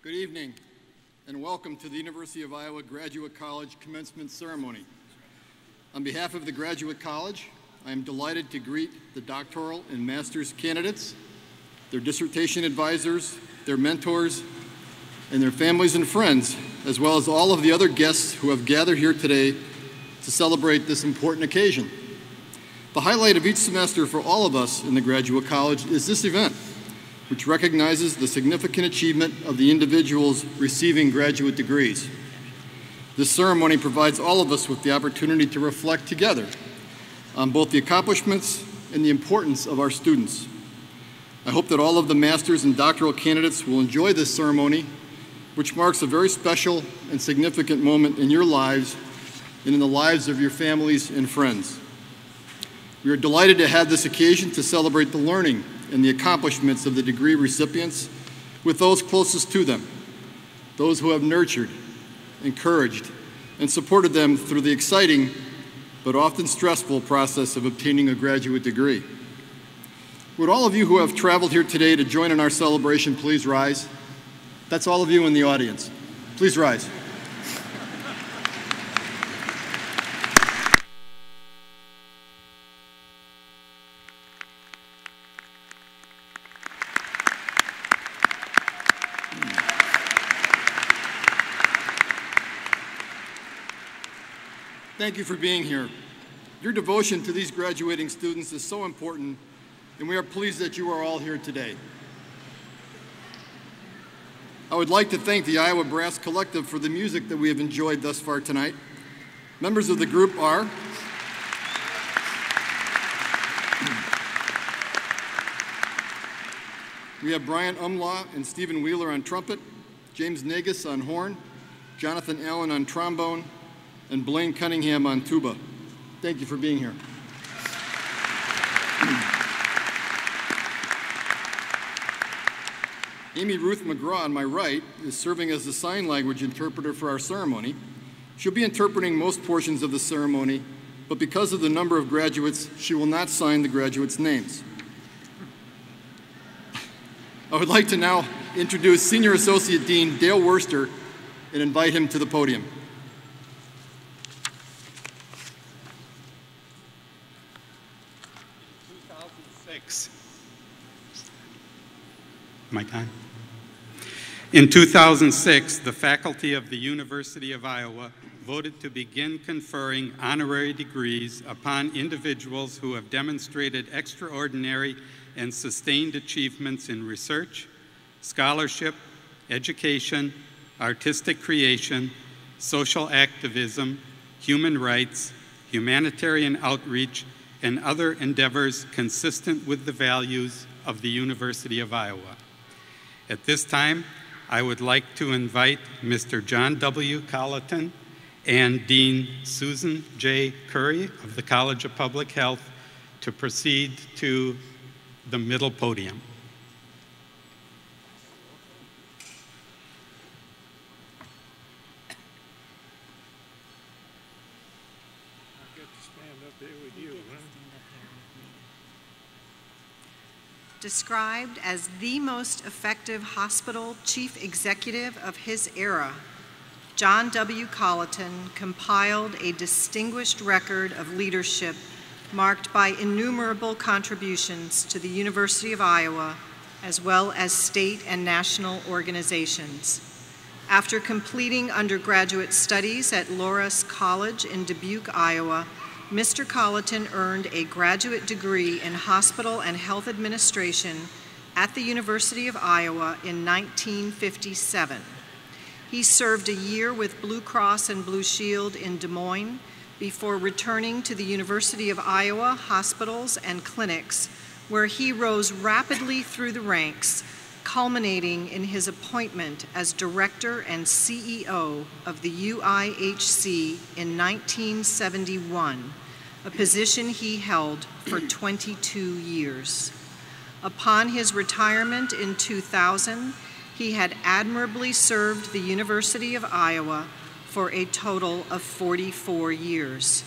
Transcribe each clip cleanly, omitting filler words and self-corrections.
Good evening, and welcome to the University of Iowa Graduate College Commencement Ceremony. On behalf of the Graduate College, I am delighted to greet the doctoral and master's candidates, their dissertation advisors, their mentors, and their families and friends, as well as all of the other guests who have gathered here today to celebrate this important occasion. The highlight of each semester for all of us in the Graduate College is this event, which recognizes the significant achievement of the individuals receiving graduate degrees. This ceremony provides all of us with the opportunity to reflect together on both the accomplishments and the importance of our students. I hope that all of the master's and doctoral candidates will enjoy this ceremony, which marks a very special and significant moment in your lives and in the lives of your families and friends. We are delighted to have this occasion to celebrate the learning and the accomplishments of the degree recipients with those closest to them, those who have nurtured, encouraged, and supported them through the exciting but often stressful process of obtaining a graduate degree. Would all of you who have traveled here today to join in our celebration please rise? That's all of you in the audience. Please rise. Thank you for being here. Your devotion to these graduating students is so important, and we are pleased that you are all here today. I would like to thank the Iowa Brass Collective for the music that we have enjoyed thus far tonight. Members of the group are we have Brian Umlaw and Stephen Wheeler on trumpet, James Nagus on horn, Jonathan Allen on trombone, and Blaine Cunningham on tuba. Thank you for being here. Amy Ruth McGraw on my right is serving as the sign language interpreter for our ceremony. She'll be interpreting most portions of the ceremony, but because of the number of graduates, she will not sign the graduates' names. I would like to now introduce Senior Associate Dean Dale Worster and invite him to the podium. Mic on? In 2006, the faculty of the University of Iowa voted to begin conferring honorary degrees upon individuals who have demonstrated extraordinary and sustained achievements in research, scholarship, education, artistic creation, social activism, human rights, humanitarian outreach, and other endeavors consistent with the values of the University of Iowa. At this time, I would like to invite Mr. John W. Collon and Dean Susan J. Curry of the College of Public Health to proceed to the middle podium. I get to stand up there with you, huh? Described as the most effective hospital chief executive of his era, John W. Collon compiled a distinguished record of leadership marked by innumerable contributions to the University of Iowa, as well as state and national organizations. After completing undergraduate studies at Loras College in Dubuque, Iowa, Mr. Collon earned a graduate degree in hospital and health administration at the University of Iowa in 1957. He served a year with Blue Cross and Blue Shield in Des Moines before returning to the University of Iowa hospitals and clinics, where he rose rapidly through the ranks, culminating in his appointment as Director and CEO of the UIHC in 1971, a position he held for 22 years. Upon his retirement in 2000, he had admirably served the University of Iowa for a total of 44 years.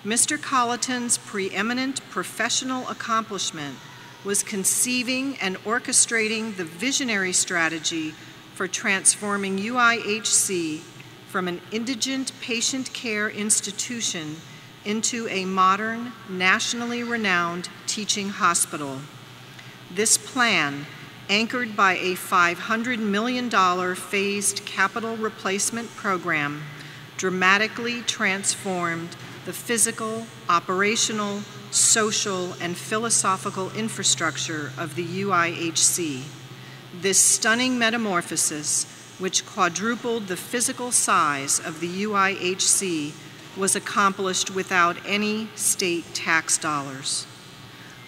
Mr. Collon's preeminent professional accomplishment was conceiving and orchestrating the visionary strategy for transforming UIHC from an indigent patient care institution into a modern, nationally renowned teaching hospital. This plan, anchored by a $500 million phased capital replacement program, dramatically transformed the physical, operational, social, and philosophical infrastructure of the UIHC. This stunning metamorphosis, which quadrupled the physical size of the UIHC, was accomplished without any state tax dollars.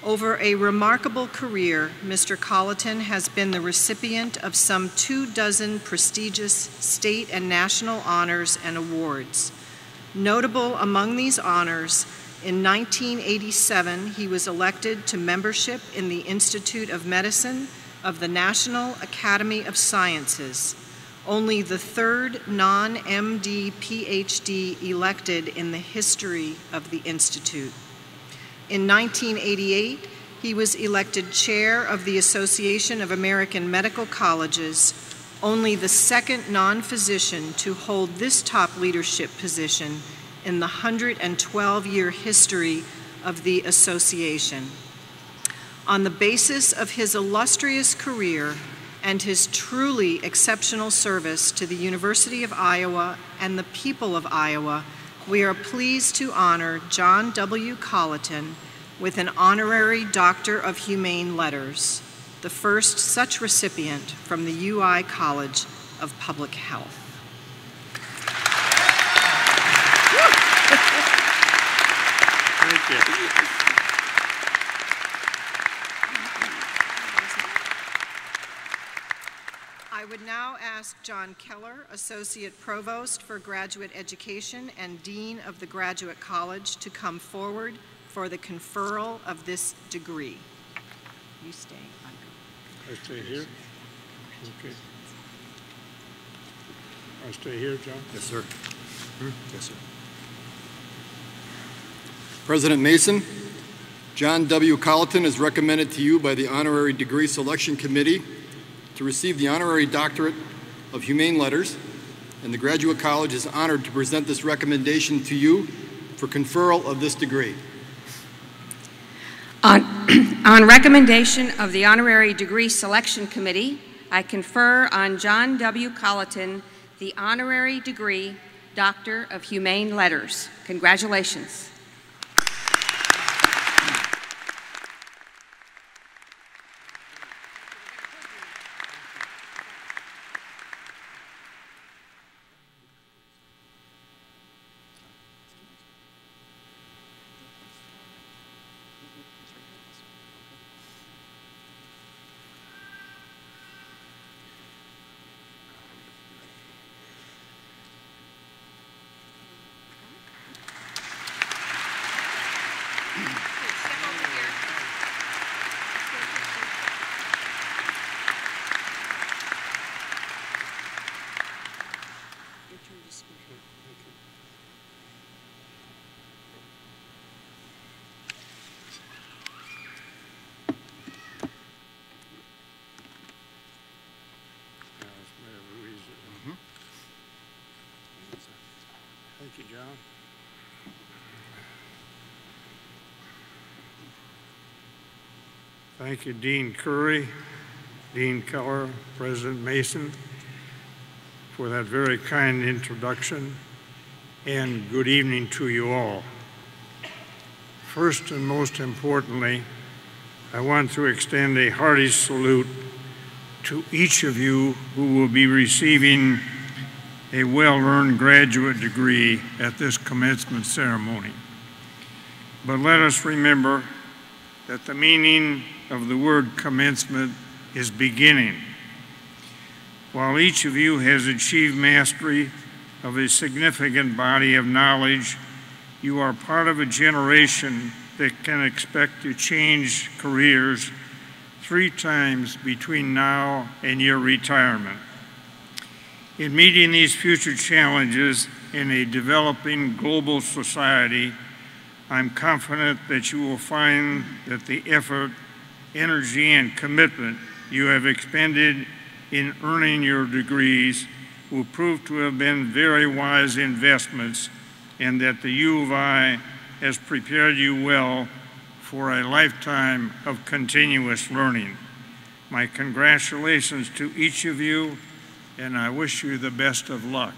Over a remarkable career, Mr. Collon has been the recipient of some 24 prestigious state and national honors and awards. Notable among these honors, in 1987, he was elected to membership in the Institute of Medicine of the National Academy of Sciences, only the third non-MD PhD elected in the history of the Institute. In 1988, he was elected chair of the Association of American Medical Colleges, only the second non-physician to hold this top leadership position in the 112-year history of the association. On the basis of his illustrious career and his truly exceptional service to the University of Iowa and the people of Iowa, we are pleased to honor John W. Collon with an Honorary Doctor of Humane Letters, the first such recipient from the UI College of Public Health. Thank you. I would now ask John Keller, Associate Provost for Graduate Education and Dean of the Graduate College, to come forward for the conferral of this degree. You stay. I stay here? Okay. I stay here, John? Yes, sir. Yes, sir. President Mason, John W. Collon is recommended to you by the Honorary Degree Selection Committee to receive the Honorary Doctorate of Humane Letters, and the Graduate College is honored to present this recommendation to you for conferral of this degree. On recommendation of the Honorary Degree Selection Committee, I confer on John W. Collon the Honorary Degree Doctor of Humane Letters. Congratulations. Thank you, John. Thank you, Dean Curry, Dean Keller, President Mason, for that very kind introduction, and good evening to you all. First and most importantly, I want to extend a hearty salute to each of you who will be receiving a well-earned graduate degree at this commencement ceremony. But let us remember that the meaning of the word commencement is beginning. While each of you has achieved mastery of a significant body of knowledge, you are part of a generation that can expect to change careers 3 times between now and your retirement. In meeting these future challenges in a developing global society, I'm confident that you will find that the effort, energy, and commitment you have expended in earning your degrees will prove to have been very wise investments, and that the U of I has prepared you well for a lifetime of continuous learning. My congratulations to each of you, and I wish you the best of luck.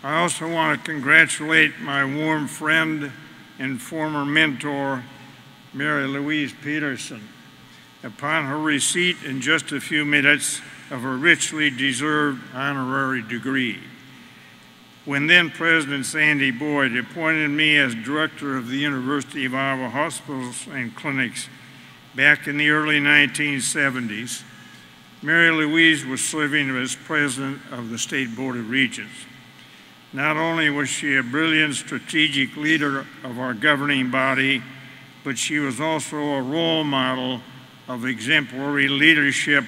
I also want to congratulate my warm friend and former mentor, Mary Louise Peterson, upon her receipt in just a few minutes of her richly deserved honorary degree. When then President Sandy Boyd appointed me as director of the University of Iowa Hospitals and Clinics back in the early 1970s, Mary Louise was serving as president of the State Board of Regents. Not only was she a brilliant strategic leader of our governing body, but she was also a role model of exemplary leadership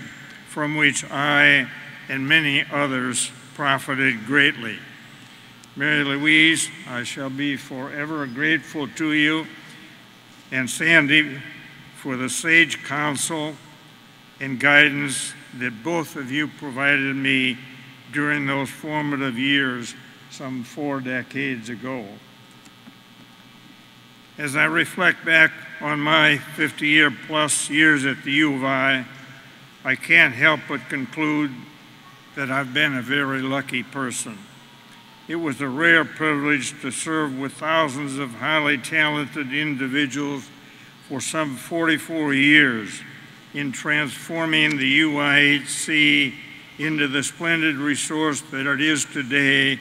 from which I and many others profited greatly. Mary Louise, I shall be forever grateful to you, and Sandy for the sage counsel and guidance that both of you provided me during those formative years some 4 decades ago. As I reflect back on my 50-year-plus years at the U of I can't help but conclude that I've been a very lucky person. It was a rare privilege to serve with thousands of highly talented individuals for some 44 years in transforming the UIHC into the splendid resource that it is today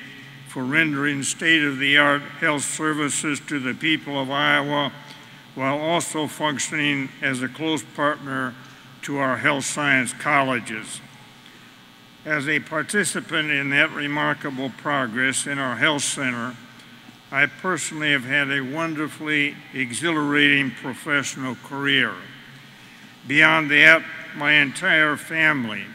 for rendering state-of-the-art health services to the people of Iowa, while also functioning as a close partner to our health science colleges. As a participant in that remarkable progress in our health center, I personally have had a wonderfully exhilarating professional career. Beyond that, my entire family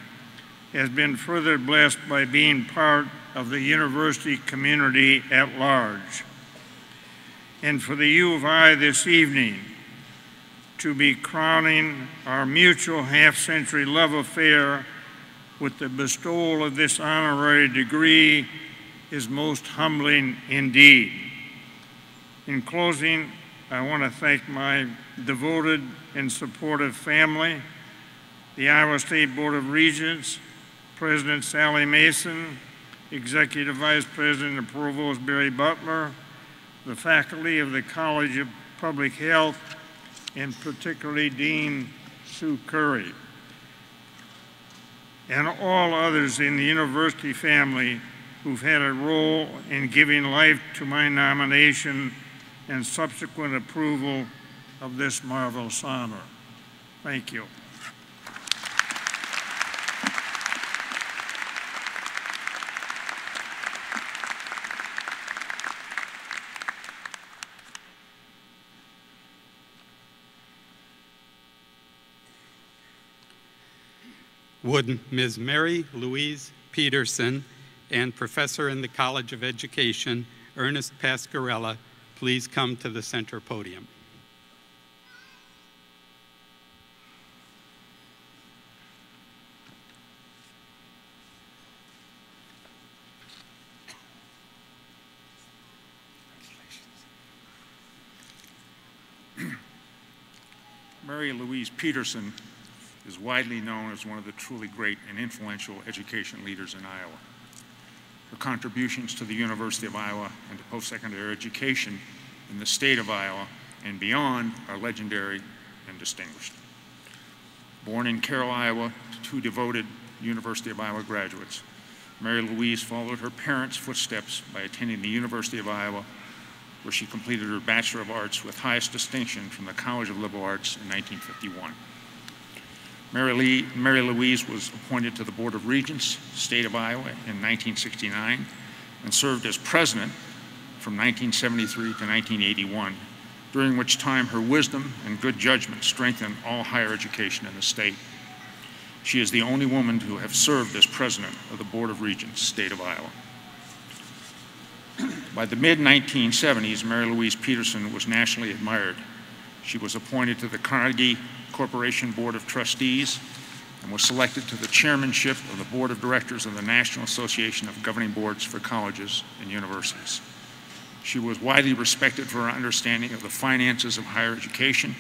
has been further blessed by being part of the university community at large. And for the U of I this evening to be crowning our mutual half-century love affair with the bestowal of this honorary degree is most humbling indeed. In closing, I want to thank my devoted and supportive family, the Iowa State Board of Regents, President Sally Mason, Executive Vice President and Provost Barry Butler, the faculty of the College of Public Health, and particularly Dean Sue Curry, and all others in the university family who've had a role in giving life to my nomination and subsequent approval of this marvelous honor. Thank you. Would Ms. Mary Louise Peterson and Professor in the College of Education, Ernest Pascarella, please come to the center podium. Mary Louise Peterson is widely known as one of the truly great and influential education leaders in Iowa. Her contributions to the University of Iowa and to post-secondary education in the state of Iowa and beyond are legendary and distinguished. Born in Carroll, Iowa, to 2 devoted University of Iowa graduates, Mary Louise followed her parents' footsteps by attending the University of Iowa, where she completed her Bachelor of Arts with highest distinction from the College of Liberal Arts in 1951. Mary Louise was appointed to the Board of Regents, State of Iowa, in 1969 and served as president from 1973 to 1981, during which time her wisdom and good judgment strengthened all higher education in the state. She is the only woman to have served as president of the Board of Regents, State of Iowa. By the mid-1970s, Mary Louise Peterson was nationally admired. She was appointed to the Carnegie Corporation Board of Trustees and was selected to the chairmanship of the Board of Directors of the National Association of Governing Boards for Colleges and Universities. She was widely respected for her understanding of the finances of higher education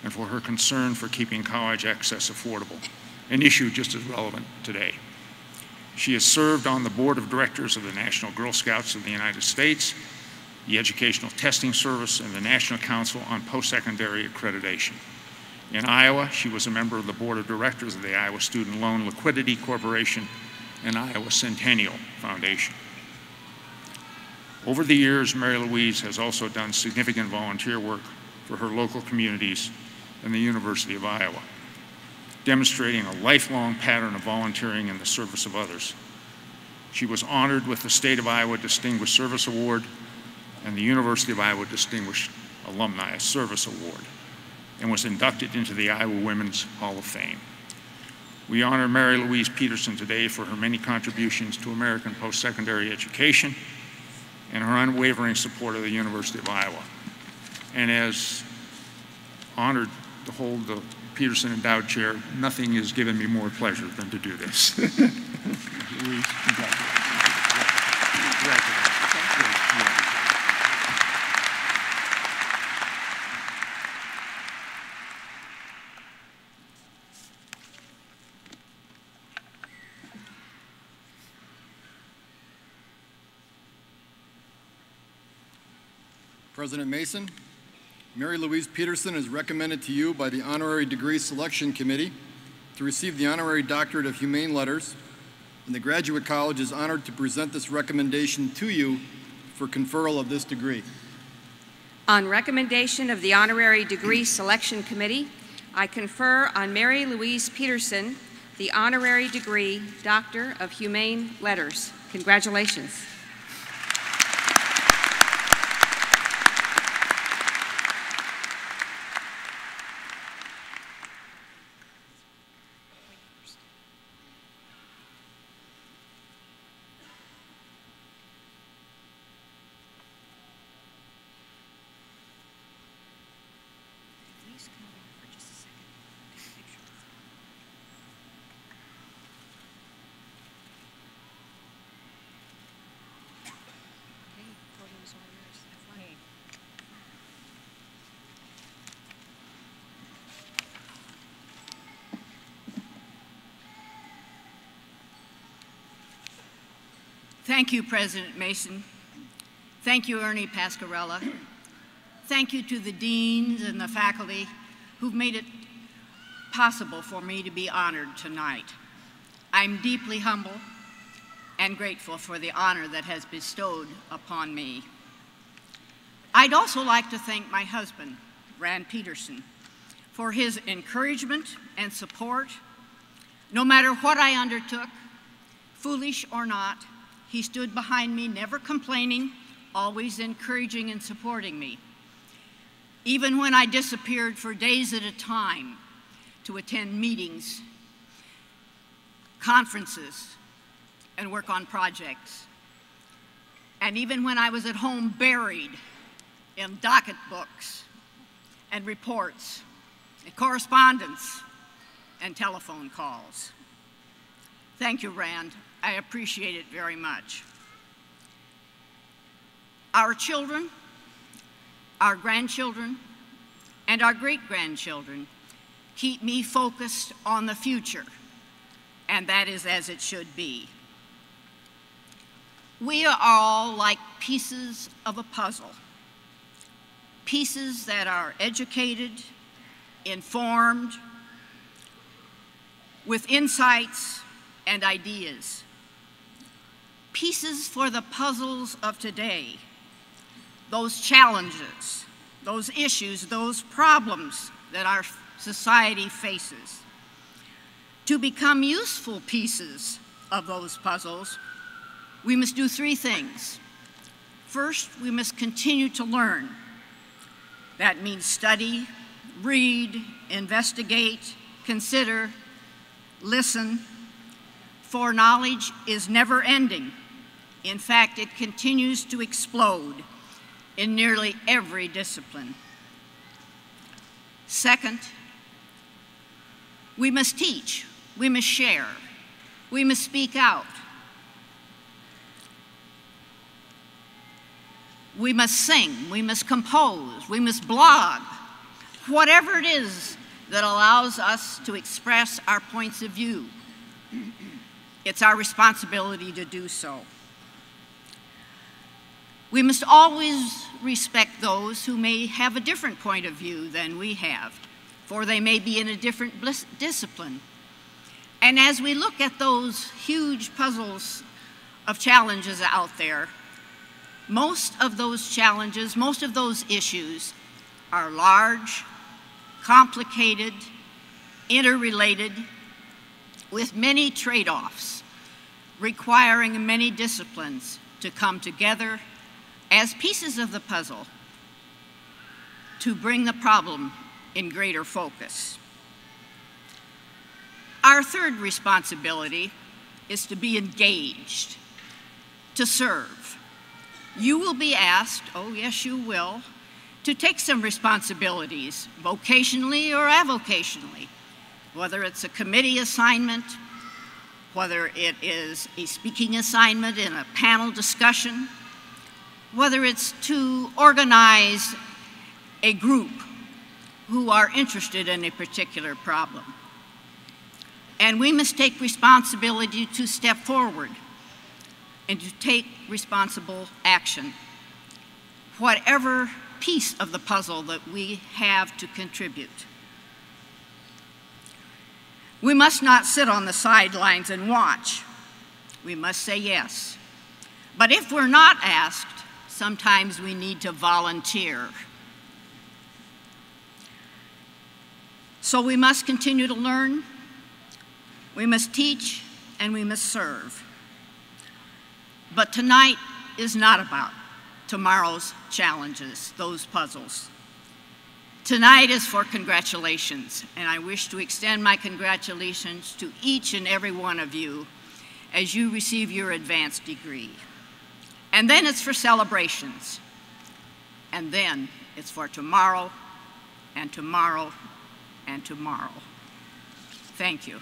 and for her concern for keeping college access affordable, an issue just as relevant today. She has served on the Board of Directors of the National Girl Scouts of the United States, the Educational Testing Service, and the National Council on Post-Secondary Accreditation. In Iowa, she was a member of the Board of Directors of the Iowa Student Loan Liquidity Corporation and Iowa Centennial Foundation. Over the years, Mary Louise has also done significant volunteer work for her local communities and the University of Iowa, demonstrating a lifelong pattern of volunteering in the service of others. She was honored with the State of Iowa Distinguished Service Award and the University of Iowa Distinguished Alumni Service Award, and was inducted into the Iowa Women's Hall of Fame. We honor Mary Louise Peterson today for her many contributions to American post-secondary education and her unwavering support of the University of Iowa. And as honored to hold the Peterson Endowed Chair, nothing has given me more pleasure than to do this. President Mason, Mary Louise Peterson is recommended to you by the Honorary Degree Selection Committee to receive the Honorary Doctorate of Humane Letters, and the Graduate College is honored to present this recommendation to you for conferral of this degree. On recommendation of the Honorary Degree Selection Committee, I confer on Mary Louise Peterson the Honorary Degree Doctor of Humane Letters. Congratulations. Thank you, President Mason. Thank you, Ernie Pascarella. Thank you to the deans and the faculty who've made it possible for me to be honored tonight. I'm deeply humble and grateful for the honor that has bestowed upon me. I'd also like to thank my husband, Rand Peterson, for his encouragement and support. No matter what I undertook, foolish or not, he stood behind me, never complaining, always encouraging and supporting me. Even when I disappeared for days at a time to attend meetings, conferences, and work on projects. And even when I was at home buried in docket books and reports, and correspondence, and telephone calls. Thank you, Rand. I appreciate it very much. Our children, our grandchildren, and our great-grandchildren keep me focused on the future, and that is as it should be. We are all like pieces of a puzzle, pieces that are educated, informed, with insights and ideas. Pieces for the puzzles of today, those challenges, those issues, those problems that our society faces. To become useful pieces of those puzzles, we must do three things. First, we must continue to learn. That means study, read, investigate, consider, listen, for knowledge is never ending. In fact, it continues to explode in nearly every discipline. Second, we must teach We must share. We must speak out. We must sing. We must compose. We must blog. Whatever it is that allows us to express our points of view, it's our responsibility to do so. We must always respect those who may have a different point of view than we have, for they may be in a different discipline. And as we look at those huge puzzles of challenges out there, most of those challenges, most of those issues are large, complicated, interrelated, with many trade-offs, requiring many disciplines to come together as pieces of the puzzle to bring the problem in greater focus. Our third responsibility is to be engaged, to serve. You will be asked, oh yes you will, to take some responsibilities, vocationally or avocationally, whether it's a committee assignment, whether it is a speaking assignment in a panel discussion, whether it's to organize a group who are interested in a particular problem. And we must take responsibility to step forward and to take responsible action, whatever piece of the puzzle that we have to contribute. We must not sit on the sidelines and watch. We must say yes. But if we're not asked, sometimes we need to volunteer. So we must continue to learn, we must teach, and we must serve. But tonight is not about tomorrow's challenges, those puzzles. Tonight is for congratulations, and I wish to extend my congratulations to each and every one of you as you receive your advanced degree. And then it's for celebrations. And then it's for tomorrow, and tomorrow, and tomorrow. Thank you.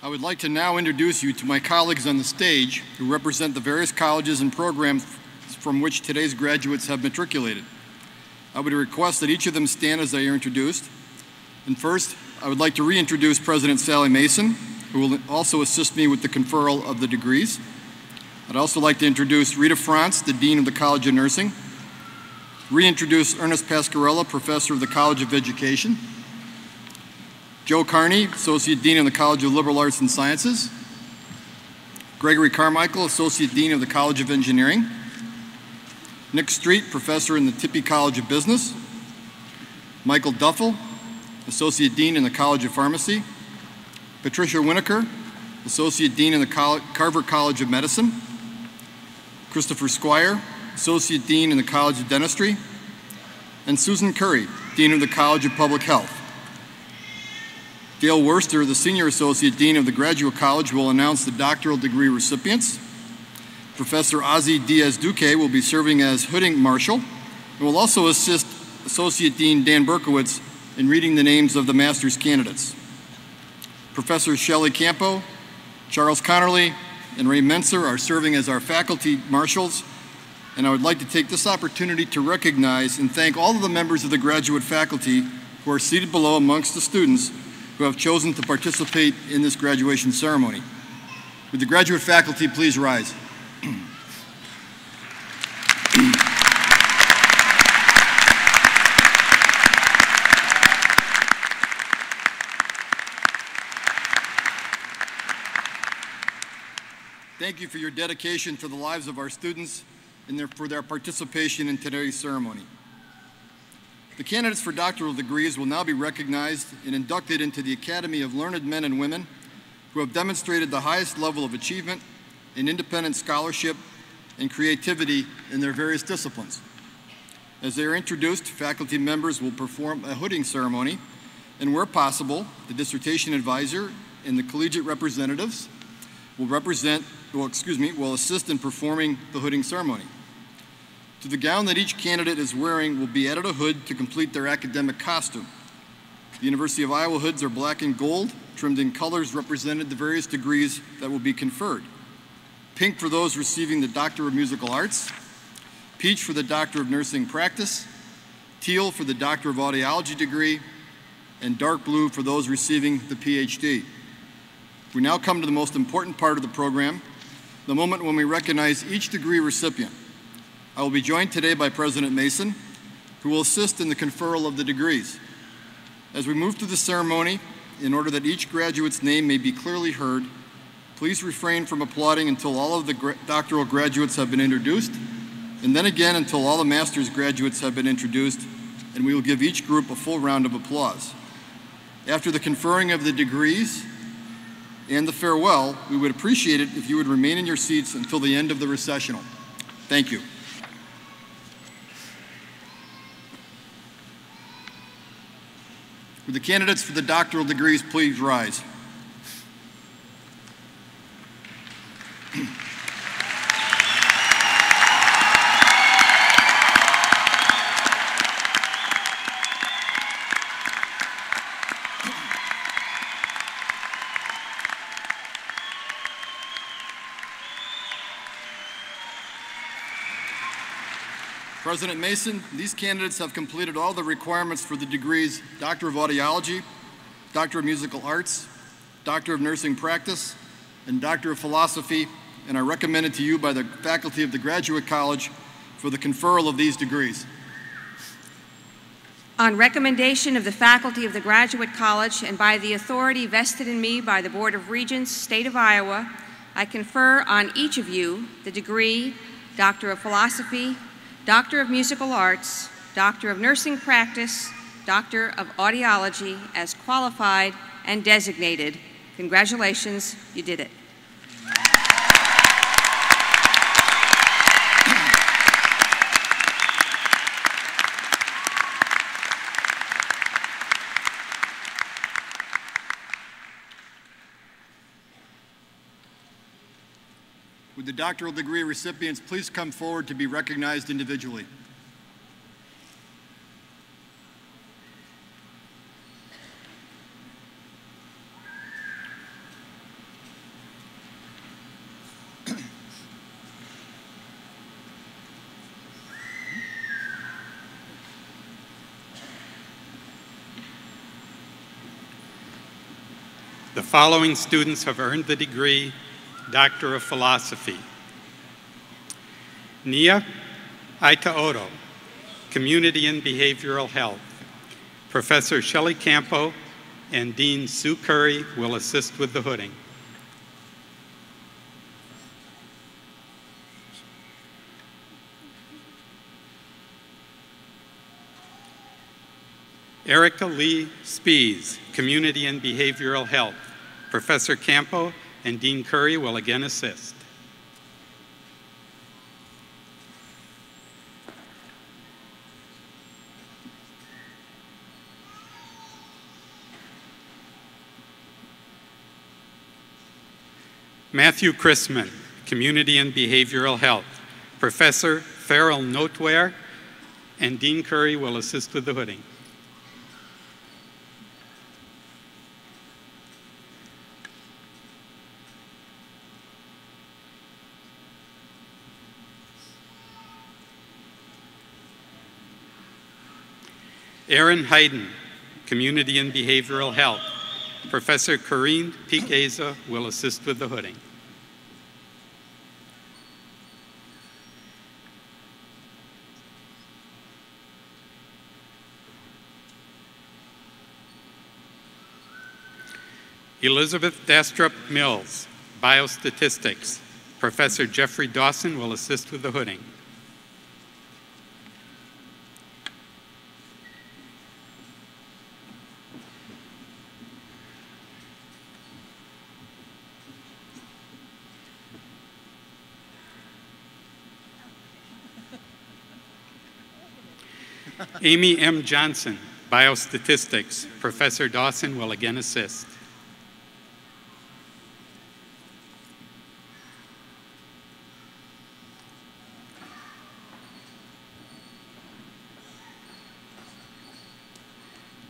I would like to now introduce you to my colleagues on the stage who represent the various colleges and programs from which today's graduates have matriculated. I would request that each of them stand as they are introduced. And first, I would like to reintroduce President Sally Mason, who will also assist me with the conferral of the degrees. I'd also like to introduce Rita Frantz, the Dean of the College of Nursing. Reintroduce Ernest Pasquarella, Professor of the College of Education. Joe Carney, Associate Dean of the College of Liberal Arts and Sciences. Gregory Carmichael, Associate Dean of the College of Engineering. Nick Street, Professor in the Tippie College of Business. Michael Duffel, Associate Dean in the College of Pharmacy. Patricia Winokur, Associate Dean in the Carver College of Medicine. Christopher Squire, Associate Dean in the College of Dentistry. And Susan Curry, Dean of the College of Public Health. Dale Worster, the Senior Associate Dean of the Graduate College, will announce the doctoral degree recipients. Professor Ozzie Diaz-Duque will be serving as Hooding Marshal and will also assist Associate Dean Dan Berkowitz in reading the names of the master's candidates. Professor Shelley Campo, Charles Connerly, and Ray Menser are serving as our faculty marshals and I would like to take this opportunity to recognize and thank all of the members of the graduate faculty who are seated below amongst the students who have chosen to participate in this graduation ceremony. Would the graduate faculty please rise? Thank you for your dedication to the lives of our students and for their participation in today's ceremony. The candidates for doctoral degrees will now be recognized and inducted into the Academy of Learned Men and Women who have demonstrated the highest level of achievement in independent scholarship and creativity in their various disciplines. As they are introduced, faculty members will perform a hooding ceremony, and where possible, the dissertation advisor and the collegiate representatives will assist in performing the hooding ceremony. To the gown that each candidate is wearing will be added a hood to complete their academic costume. The University of Iowa hoods are black and gold, trimmed in colors representing the various degrees that will be conferred. Pink for those receiving the Doctor of Musical Arts, peach for the Doctor of Nursing Practice, teal for the Doctor of Audiology degree, and dark blue for those receiving the PhD. We now come to the most important part of the program, the moment when we recognize each degree recipient. I will be joined today by President Mason, who will assist in the conferral of the degrees. As we move through the ceremony, in order that each graduate's name may be clearly heard, please refrain from applauding until all of the doctoral graduates have been introduced, and then again until all the master's graduates have been introduced, and we will give each group a full round of applause. After the conferring of the degrees and the farewell, we would appreciate it if you would remain in your seats until the end of the recessional. Thank you. Would the candidates for the doctoral degrees please rise? President Mason, these candidates have completed all the requirements for the degrees Doctor of Audiology, Doctor of Musical Arts, Doctor of Nursing Practice, and Doctor of Philosophy, and are recommended to you by the faculty of the Graduate College for the conferral of these degrees. On recommendation of the faculty of the Graduate College and by the authority vested in me by the Board of Regents, State of Iowa, I confer on each of you the degree Doctor of Philosophy, Doctor of Musical Arts, Doctor of Nursing Practice, Doctor of Audiology as qualified and designated. Congratulations, you did it. Would the doctoral degree recipients please come forward to be recognized individually? The following students have earned the degree Doctor of Philosophy. Nia Itaoto, Community and Behavioral Health. Professor Shelley Campo and Dean Sue Curry will assist with the hooding. Erica Lee Spees, Community and Behavioral Health. Professor Campo and Dean Curry will again assist. Matthew Chrisman, Community and Behavioral Health. Professor Farrell Noteware and Dean Curry will assist with the hooding. Aaron Hayden, Community and Behavioral Health. Professor Corrine Piqueza will assist with the hooding. Elizabeth Dastrup Mills, Biostatistics. Professor Jeffrey Dawson will assist with the hooding. Amy M. Johnson, Biostatistics. Professor Dawson will again assist.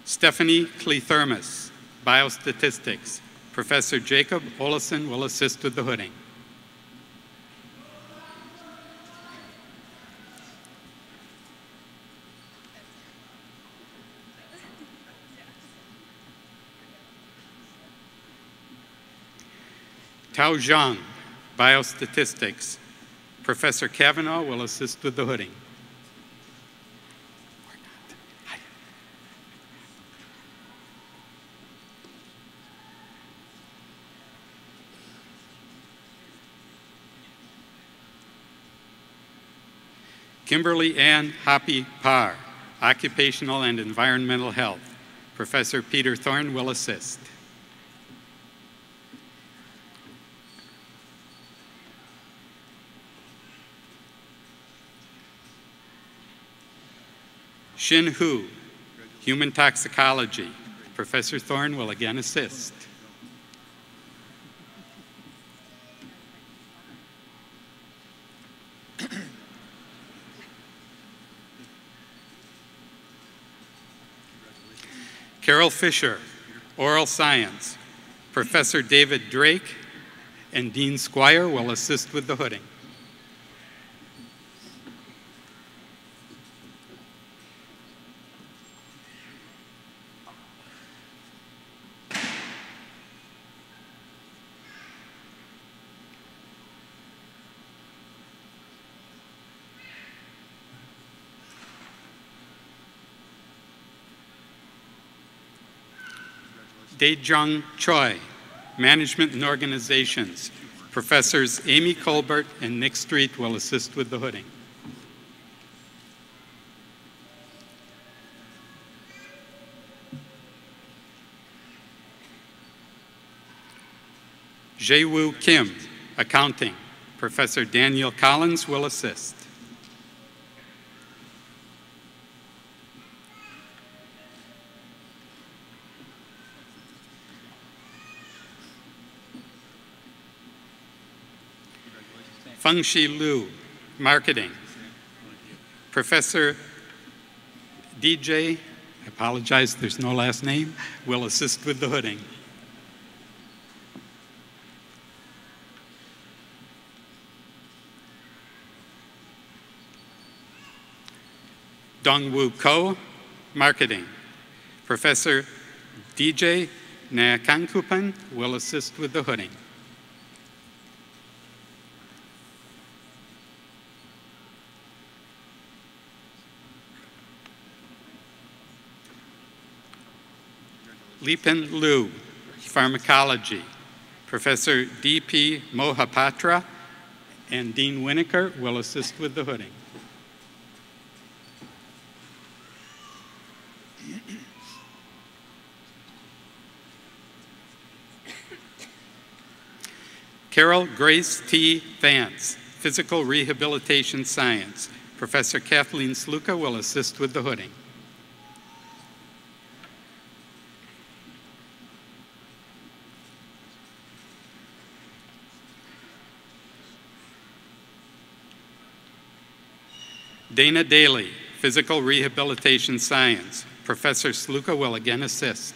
Stephanie Clethermus, Biostatistics. Professor Jacob Olesen will assist with the hooding. Tao Zhang, Biostatistics. Professor Kavanaugh will assist with the hooding. Kimberly Ann Hoppy Parr, Occupational and Environmental Health. Professor Peter Thorne will assist. Shin Hu, Human Toxicology. Professor Thorne will again assist. Carol Fisher, Oral Science. Professor David Drake and Dean Squire will assist with the hooding. Dae-Jung Choi, Management and Organizations. Professors Amy Colbert and Nick Street will assist with the hooding. Jae-Woo Kim, Accounting. Professor Daniel Collins will assist. Feng-Shi Liu, Marketing. Professor DJ, I apologize, there's no last name, will assist with the hooding. Dong-Woo Ko, Marketing. Professor DJ Nakankupan will assist with the hooding. Lipin Liu, Pharmacology. Professor D.P. Mohapatra and Dean Winokur will assist with the hooding. Carol Grace T. Vance, Physical Rehabilitation Science. Professor Kathleen Sluka will assist with the hooding. Dana Daly, Physical Rehabilitation Science. Professor Sluka will again assist.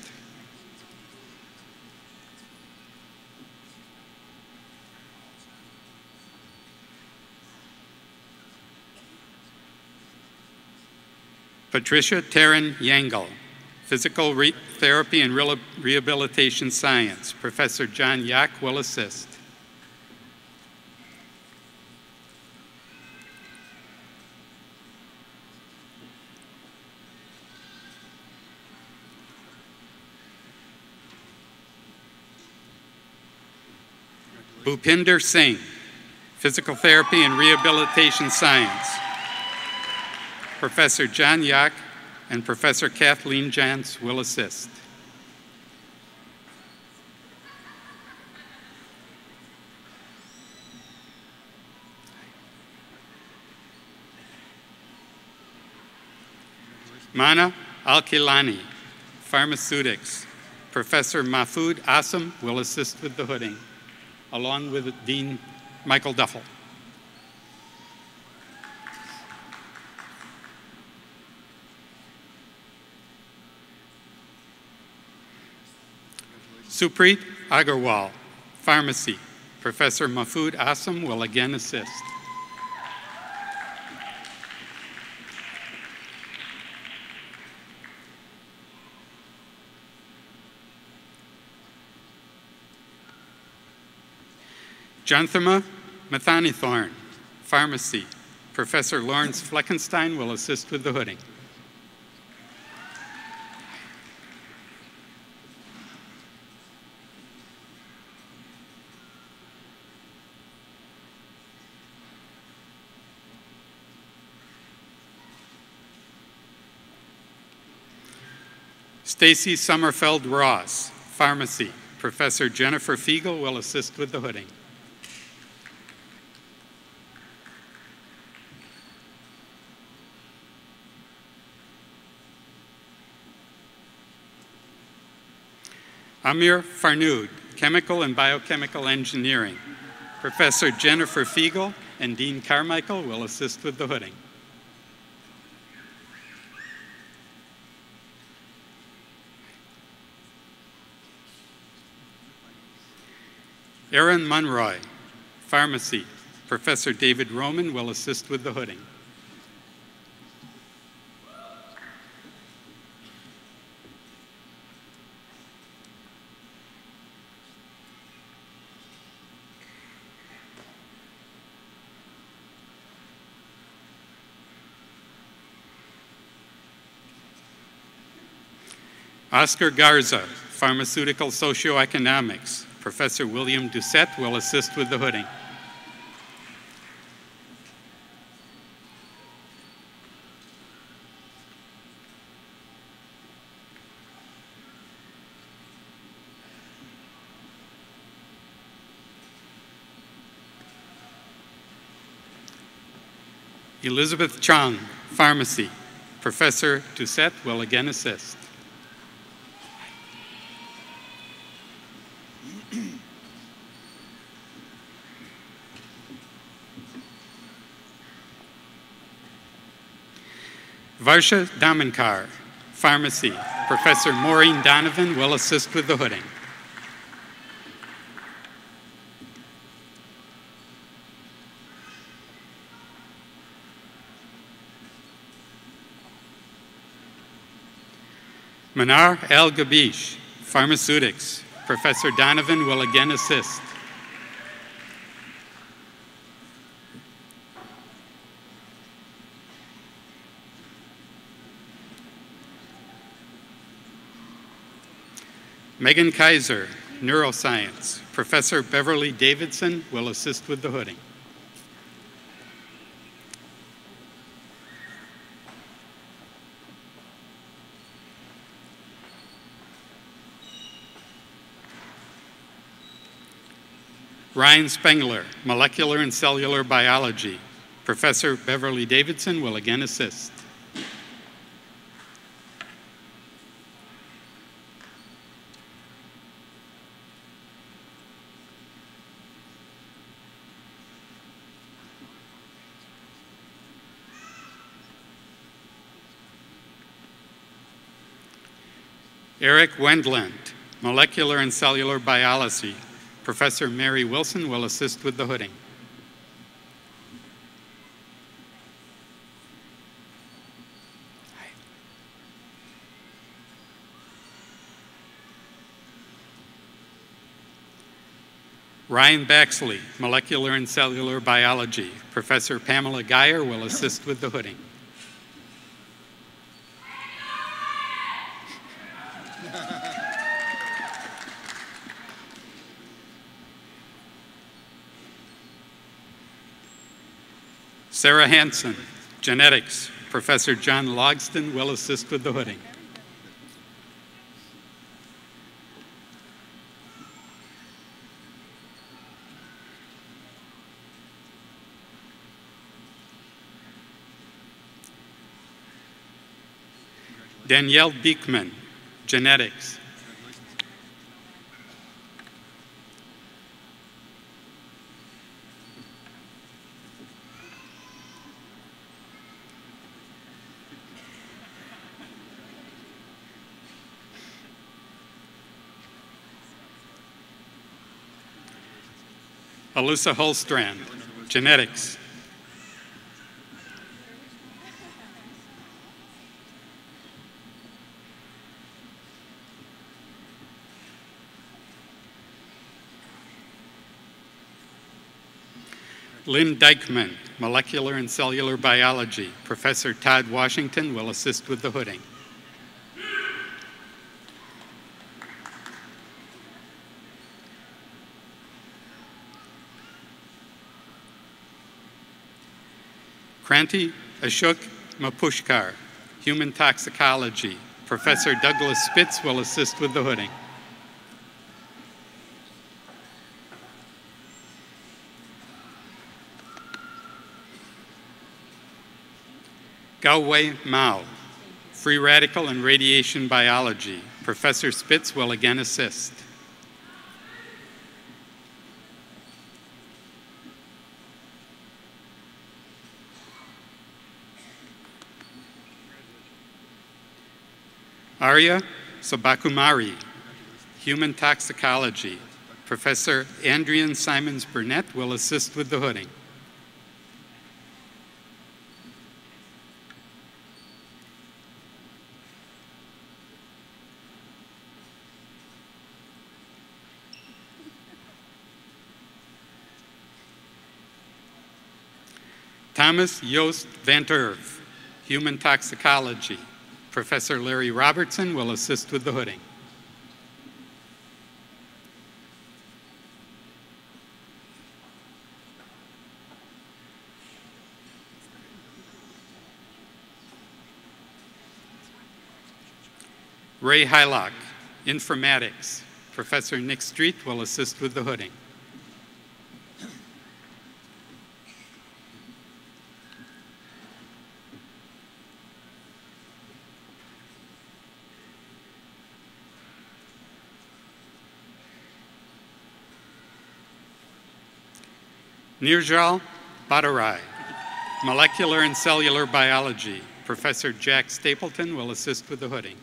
Patricia Taryn Yangle, Physical Therapy and Rehabilitation Science. Professor John Yak will assist. Bhupinder Singh, Physical Therapy and Rehabilitation Science. Professor John Yak and Professor Kathleen Jantz will assist. Mana Al-Kilani, Pharmaceutics. Professor Mahfoud Assam will assist with the hooding, along with Dean Michael Duffel. Supreet Agarwal, Pharmacy. Professor Mahfoud Assam will again assist. Janthama Mathanithorn, Pharmacy. Professor Lawrence Fleckenstein will assist with the hooding. Stacy Sommerfeld Ross, Pharmacy. Professor Jennifer Fiegel will assist with the hooding. Amir Farnood, Chemical and Biochemical Engineering. Professor Jennifer Fiegel and Dean Carmichael will assist with the hooding. Aaron Munroy, Pharmacy. Professor David Roman will assist with the hooding. Oscar Garza, Pharmaceutical Socioeconomics. Professor William Doucette will assist with the hooding. Elizabeth Chong, Pharmacy. Professor Doucette will again assist. Varsha Damankar, Pharmacy. Professor Maureen Donovan will assist with the hooding. Manar El-Gabish, Pharmaceutics. Professor Donovan will again assist. Megan Kaiser, Neuroscience. Professor Beverly Davidson will assist with the hooding. Ryan Spengler, Molecular and Cellular Biology. Professor Beverly Davidson will again assist. Eric Wendland, Molecular and Cellular Biology. Professor Mary Wilson will assist with the hooding. Ryan Baxley, Molecular and Cellular Biology. Professor Pamela Geyer will assist with the hooding. Sarah Hansen, Genetics. Professor John Logston will assist with the hooding. Danielle Beekman, Genetics. Alyssa Holstrand, Genetics. Lynn Dykman, Molecular and Cellular Biology. Professor Todd Washington will assist with the hooding. Kranti Ashok Mapushkar, Human Toxicology. Professor Douglas Spitz will assist with the hooding. Gao-Wei Mao, Free Radical and Radiation Biology. Professor Spitz will again assist. Arya Sabakumari, Human Toxicology. Professor Andrian Simons-Burnett will assist with the hooding. Thomas Joost van Terve, Human Toxicology. Professor Larry Robertson will assist with the hooding. Ray Hylock, Informatics. Professor Nick Street will assist with the hooding. Nirjal Bhattarai, Molecular and Cellular Biology. Professor Jack Stapleton will assist with the hooding.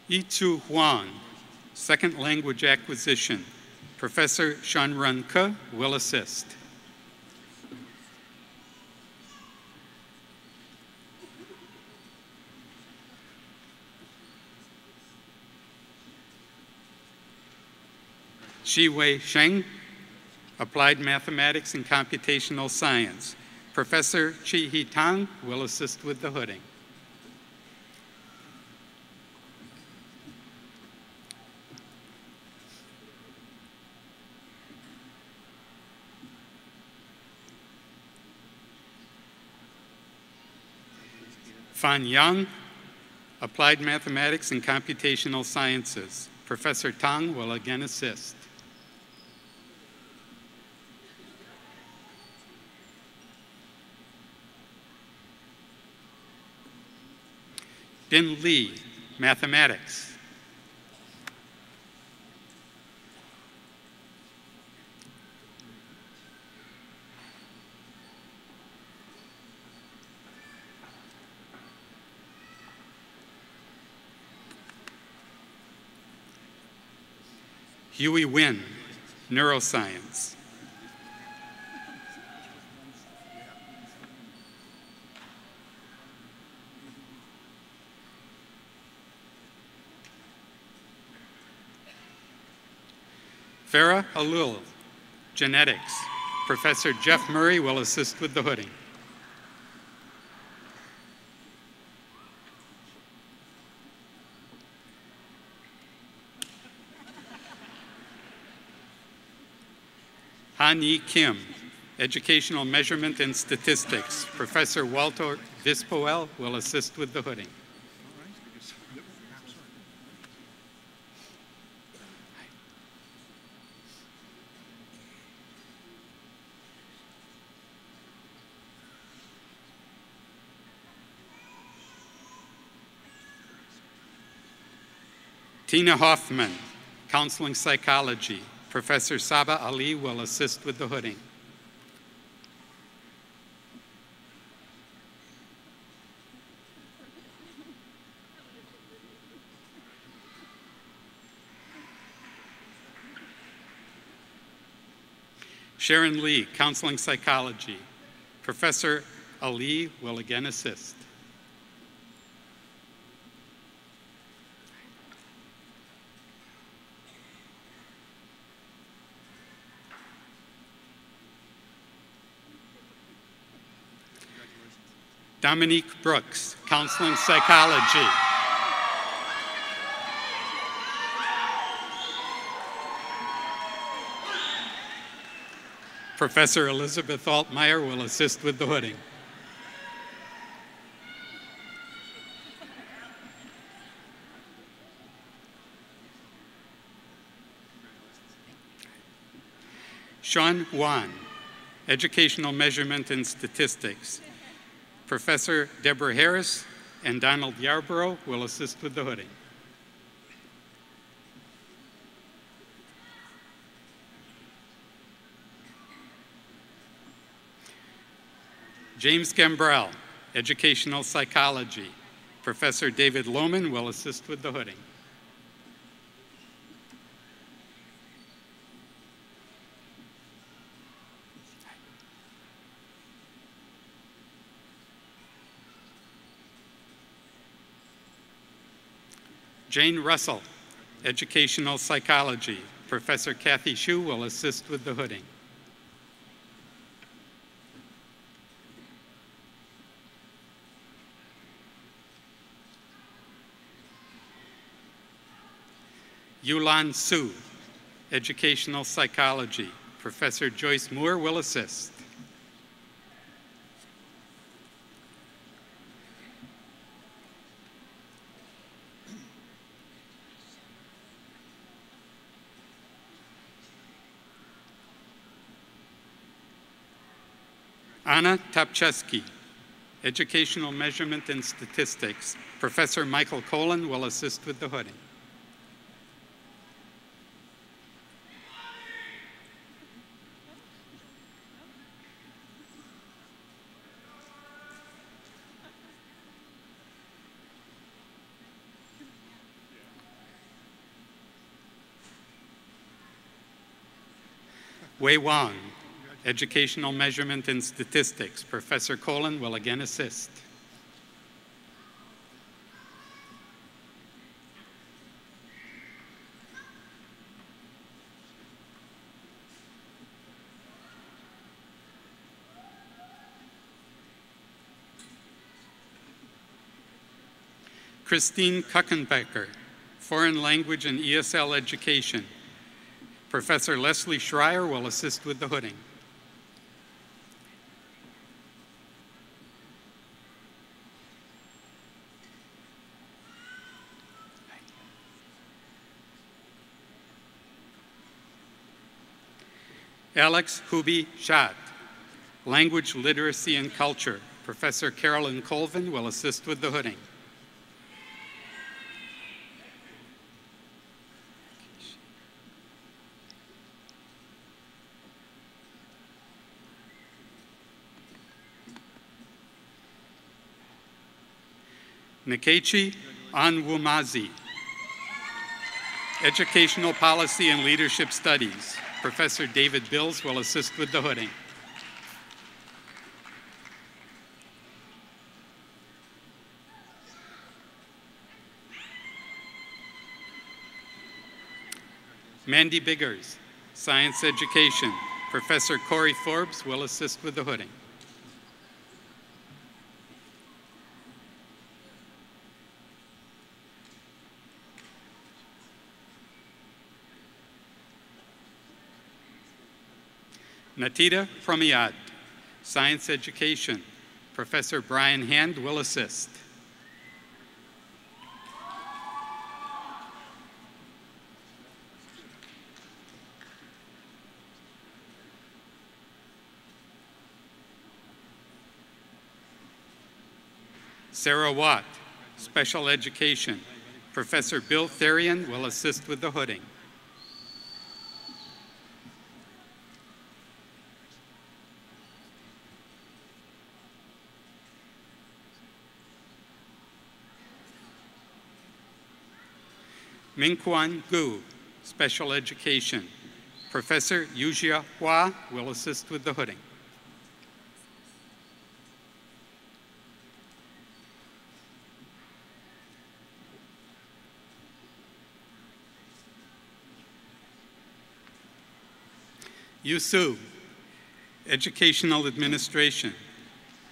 Yi-Tzu Huang, Second Language Acquisition. Professor Shanrun Ke will assist. Shiwei Sheng, Applied Mathematics and Computational Science. Professor Chi-Hee Tang will assist with the hooding. Fan Yang, Applied Mathematics and Computational Sciences. Professor Tang will again assist. Bin Li, Mathematics. Huey Wynn, Neuroscience. Farah Alul, Genetics. Professor Jeff Murray will assist with the hooding. Han-Yi Kim, Educational Measurement and Statistics. Professor Walter Vispoel will assist with the hooding. Tina Hoffman, Counseling Psychology. Professor Saba Ali will assist with the hooding. Sharon Lee, Counseling Psychology. Professor Ali will again assist. Dominique Brooks, Counseling Psychology. Professor Elizabeth Altmeyer will assist with the hooding. Sean Wan, Educational Measurement and Statistics. Professor Deborah Harris and Donald Yarborough will assist with the hooding. James Gambrell, Educational Psychology. Professor David Lohman will assist with the hooding. Jane Russell, Educational Psychology. Professor Kathy Hsu will assist with the hooding. Yulan Su, Educational Psychology. Professor Joyce Moore will assist. Anna Topcheski, Educational Measurement and Statistics. Professor Michael Collon will assist with the hooding. Wei Wang, Educational Measurement and Statistics. Professor Collon will again assist. Christine Kuckenbecker, Foreign Language and ESL Education. Professor Leslie Schreier will assist with the hooding. Alex Hubi Shat, Language, Literacy, and Culture. Professor Carolyn Colvin will assist with the hooding. Nkechi Onwumazi, Educational Policy and Leadership Studies. Professor David Bills will assist with the hooding. Mandy Biggers, Science Education. Professor Corey Forbes will assist with the hooding. Natita Promiad, Science Education. Professor Brian Hand will assist. Sarah Watt, Special Education. Professor Bill Therian will assist with the hooding. Mingquan Gu, Special Education. Professor Yujia Hua will assist with the hooding. Yu Su, Educational Administration.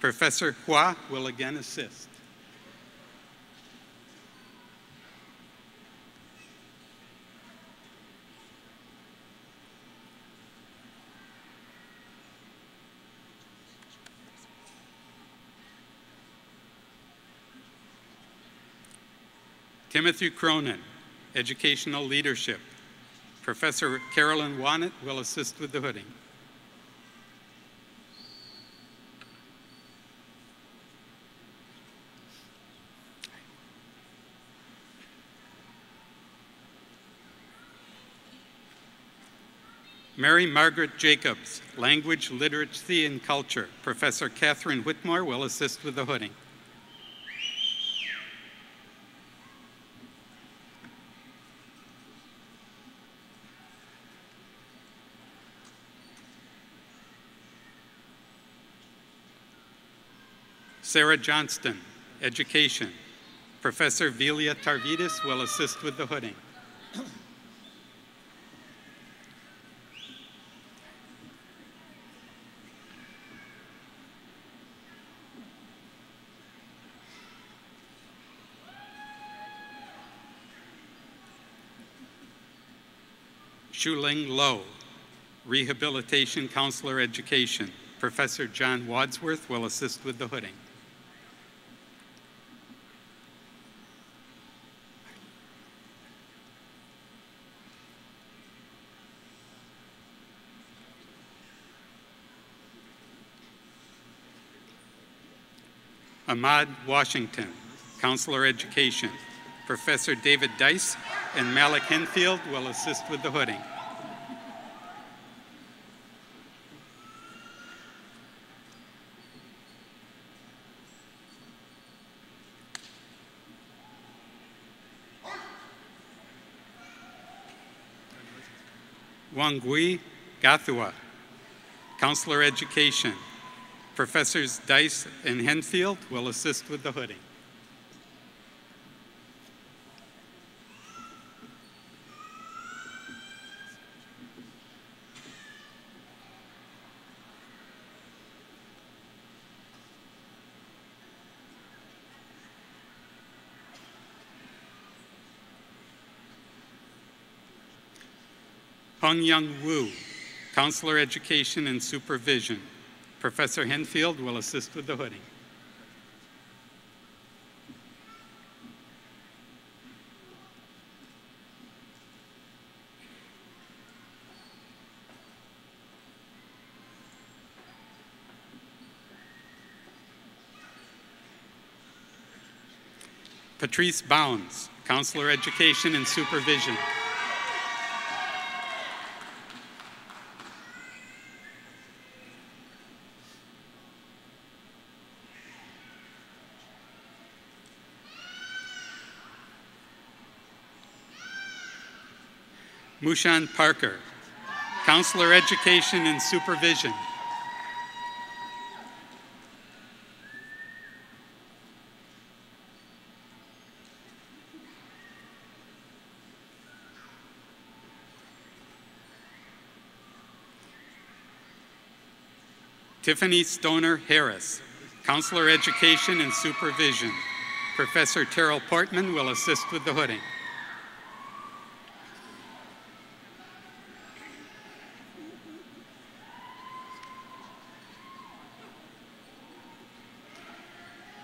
Professor Hua will again assist. Timothy Cronin, Educational Leadership. Professor Carolyn Wannett will assist with the hooding. Mary Margaret Jacobs, Language, Literacy, and Culture. Professor Catherine Whitmore will assist with the hooding. Sarah Johnston, Education. Professor Velia Tarvidis will assist with the hooding. Shuling Low, Rehabilitation Counselor Education. Professor John Wadsworth will assist with the hooding. Ahmad Washington, Counselor Education. Professor David Dice and Malik Henfield will assist with the hooding. Wangui Gathua, Counselor Education. Professors Dice and Henfield will assist with the hooding. Hung Young Wu, Counselor Education and Supervision. Professor Henfield will assist with the hooding. Patrice Bounds, Counselor Education and Supervision. Mushan Parker, Counselor Education and Supervision. Tiffany Stoner Harris, Counselor Education and Supervision. Professor Terrell Portman will assist with the hooding.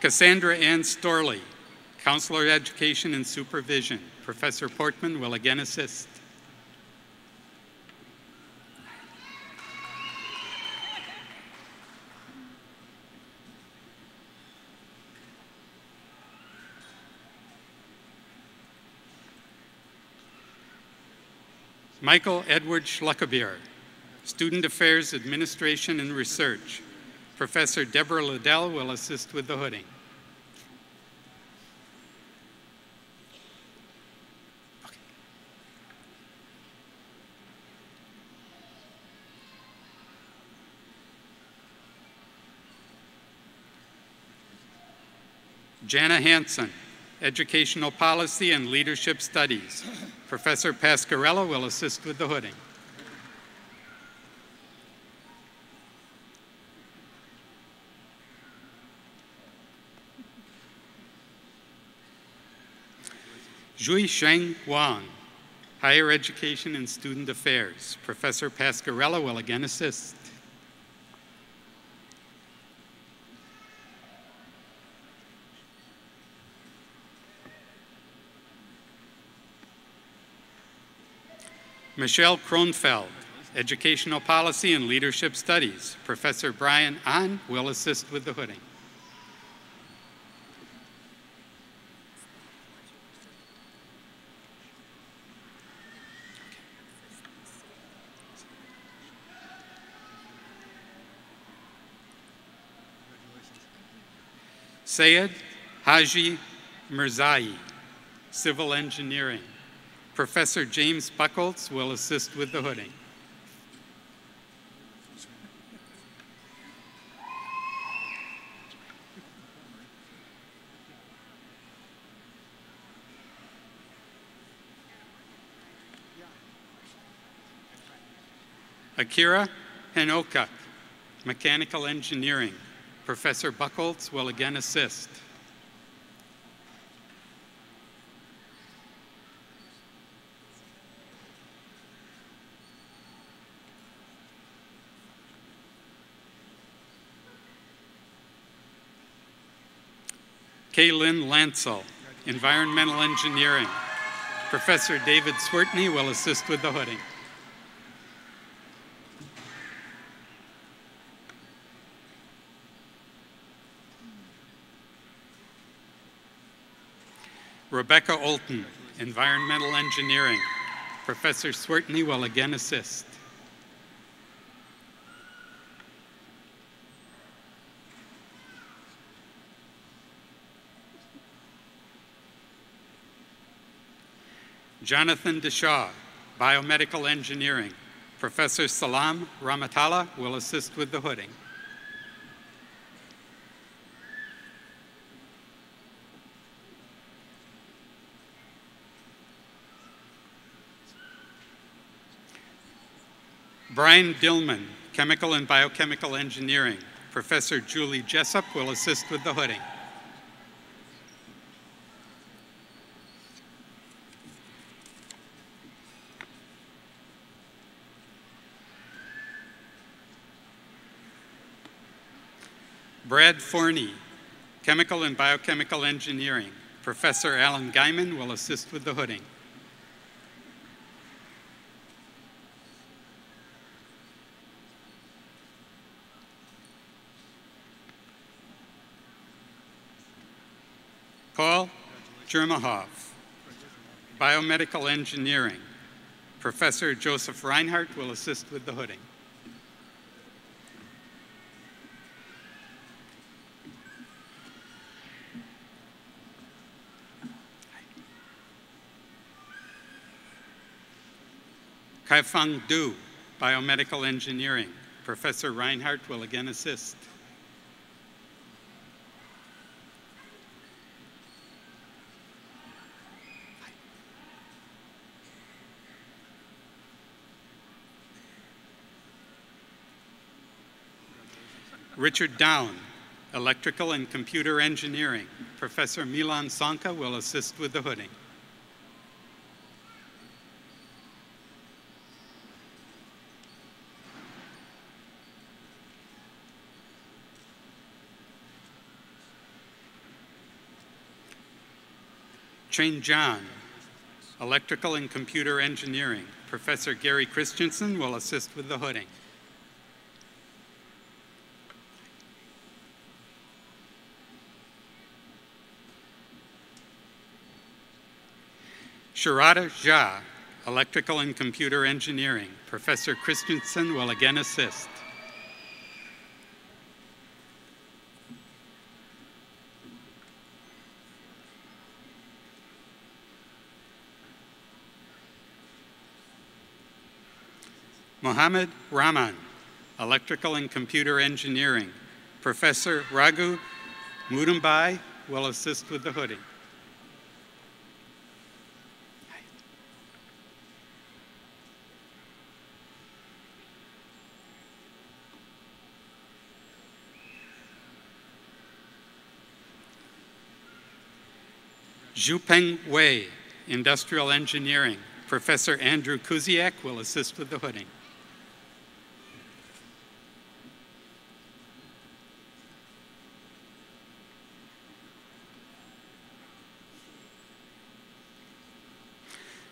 Cassandra Ann Storley, Counselor Education and Supervision. Professor Portman will again assist. Michael Edward Schluckebier, Student Affairs, Administration, and Research. Professor Deborah Liddell will assist with the hooding. Jana Hansen, Educational Policy and Leadership Studies. Professor Pascarella will assist with the hooding. Zhui Sheng Wang, Higher Education and Student Affairs. Professor Pascarella will again assist. Michelle Kronfeld, Educational Policy and Leadership Studies. Professor Brian Ahn will assist with the hooding. Sayed Haji Mirzai, Civil Engineering. Professor James Buckles will assist with the hooding. Akira Hinoka, Mechanical Engineering. Professor Buckles will again assist. Kaylin Lancel, Environmental Engineering. Professor David Swertney will assist with the hooding. Rebecca Olton, Environmental Engineering. Professor Swertney will again assist. Jonathan Deshaw, Biomedical Engineering. Professor Salam Ramatalla will assist with the hooding. Brian Dillman, Chemical and Biochemical Engineering. Professor Julie Jessup will assist with the hooding. Brad Forney, Chemical and Biochemical Engineering. Professor Alan Guyman will assist with the hooding. Paul Jermahoff, Biomedical Engineering. Professor Joseph Reinhardt will assist with the hooding. Kaifang Du, Biomedical Engineering. Professor Reinhardt will again assist. Richard Down, Electrical and Computer Engineering. Professor Milan Sonka will assist with the hooding. Chang John, Electrical and Computer Engineering. Professor Gary Christensen will assist with the hooding. Sharada Jha, Electrical and Computer Engineering. Professor Christensen will again assist. Mohammed Rahman, Electrical and Computer Engineering. Professor Raghu Mudumbai will assist with the hooding. Zhupeng Wei, Industrial Engineering. Professor Andrew Kuziak will assist with the hooding.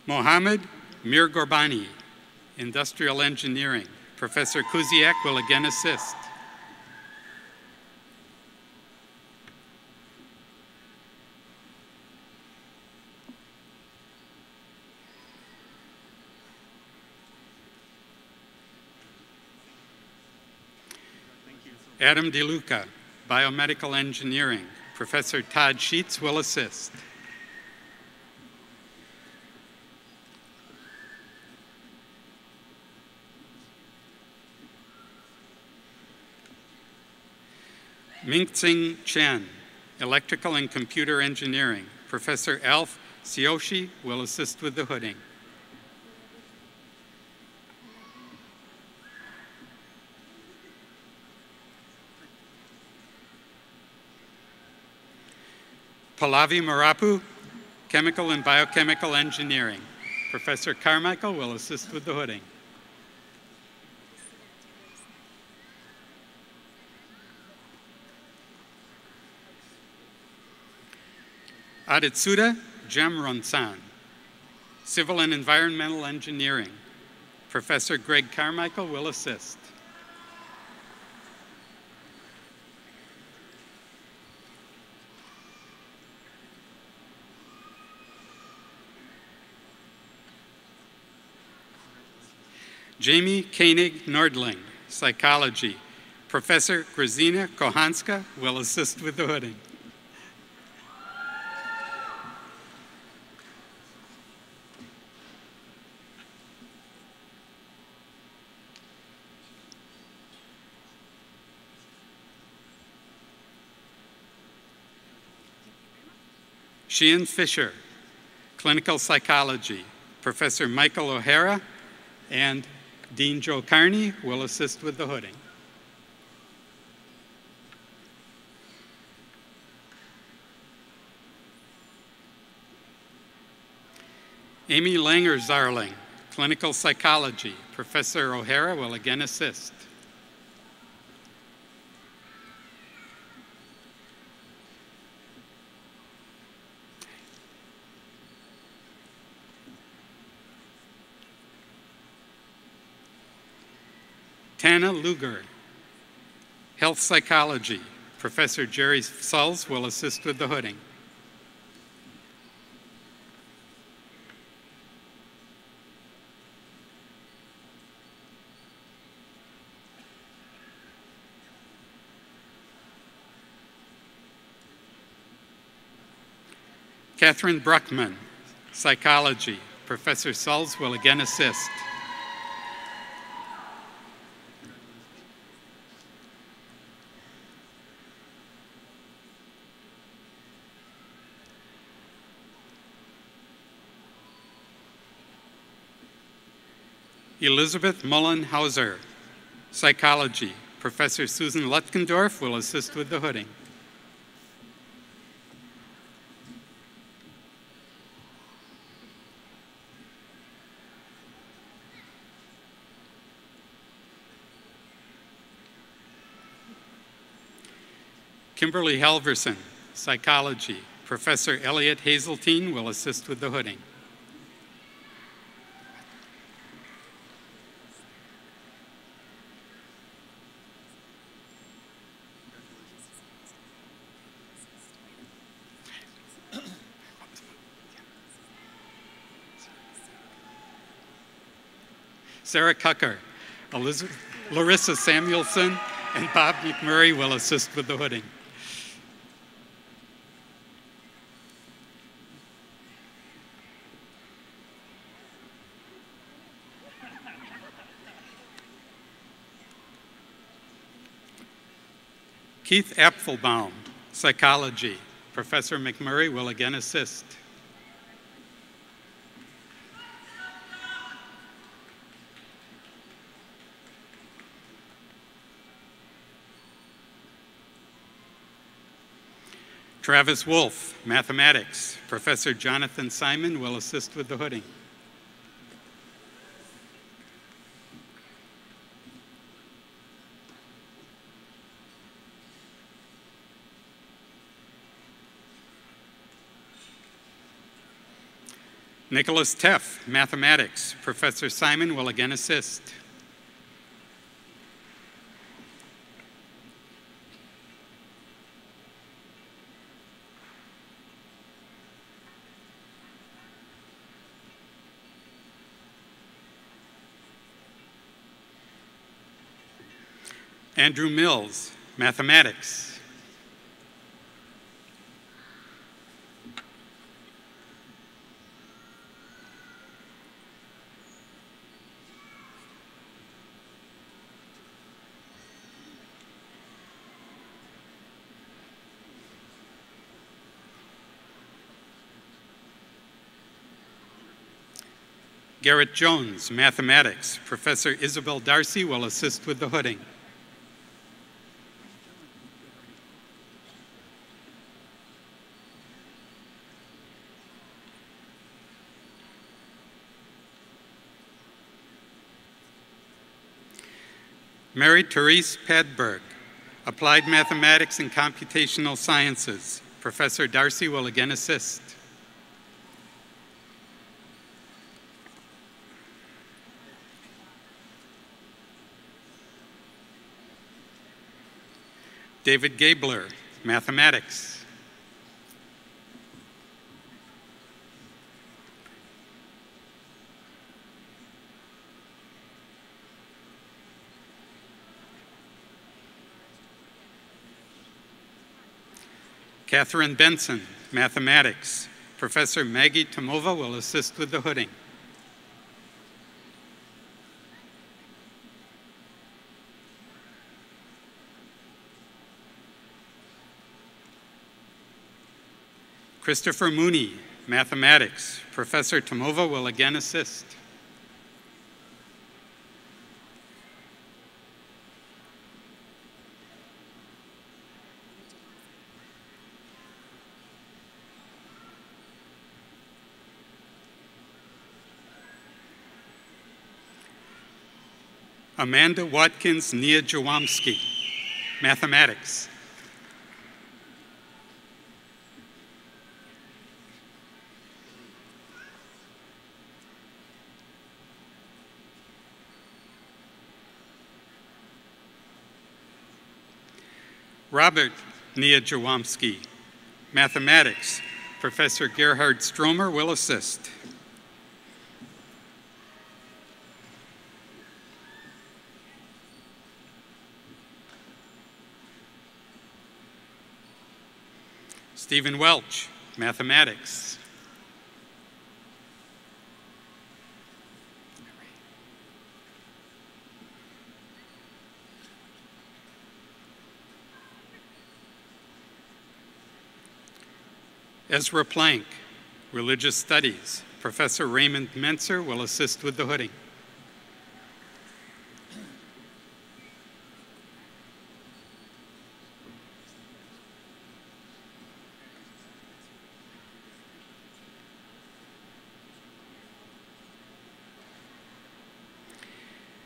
Mohammed Mir Gorbani, Industrial Engineering. Professor Kuziak will again assist. Adam DeLuca, Biomedical Engineering. Professor Todd Sheets will assist. Mingxing Chen, Electrical and Computer Engineering. Professor Alf Sioshi will assist with the hooding. Pallavi Marapu, Chemical and Biochemical Engineering. Professor Carmichael will assist with the hooding. Aditsuda Jamronsan, Civil and Environmental Engineering. Professor Greg Carmichael will assist. Jamie Koenig Nordling, Psychology. Professor Grzina Kohanska will assist with the hooding. Sheehan Fisher, Clinical Psychology. Professor Michael O'Hara and Dean Joe Carney will assist with the hooding. Amy Langer-Zarling, Clinical Psychology. Professor O'Hara will again assist. Tana Luger, Health Psychology. Professor Jerry Sulls will assist with the hooding. Catherine Bruckman, Psychology. Professor Sulls will again assist. Elizabeth Mullen Hauser, Psychology. Professor Susan Lutkendorf will assist with the hooding. Kimberly Halverson, Psychology. Professor Elliot Hazeltine will assist with the hooding. Sarah Cucker, Larissa Samuelson, and Bob McMurray will assist with the hooding. Keith Apfelbaum, Psychology. Professor McMurray will again assist. Travis Wolf, Mathematics. Professor Jonathan Simon will assist with the hooding. Nicholas Teff, Mathematics. Professor Simon will again assist. Andrew Mills, Mathematics. Garrett Jones, Mathematics. Professor Isabel Darcy will assist with the hooding. Mary Therese Padberg, Applied Mathematics and Computational Sciences. Professor Darcy will again assist. David Gabler, Mathematics. Catherine Benson, Mathematics. Professor Maggie Tomova will assist with the hooding. Christopher Mooney, Mathematics. Professor Tomova will again assist. Amanda Watkins Nia-Jawomski, Mathematics. Robert Nia-Jawomski, Mathematics. Professor Gerhard Stromer will assist. Stephen Welch, Mathematics. Ezra Plank, Religious Studies. Professor Raymond Mentzer will assist with the hooding.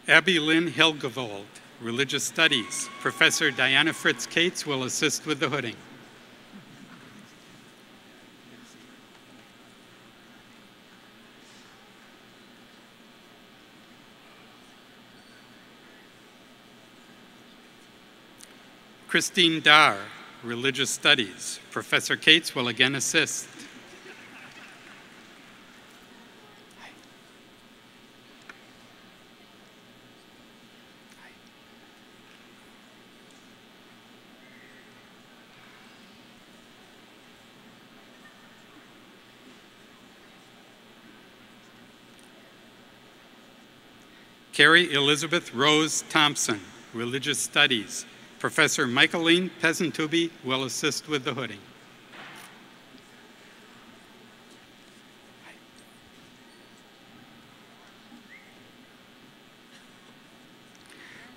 Abby Lynn Helgevold, Religious Studies. Professor Diana Fritz Cates will assist with the hooding. Christine Dar, Religious Studies. Professor Cates will again assist. Carrie Elizabeth Rose Thompson, Religious Studies. Professor Michaeline Pesantubi will assist with the hooding.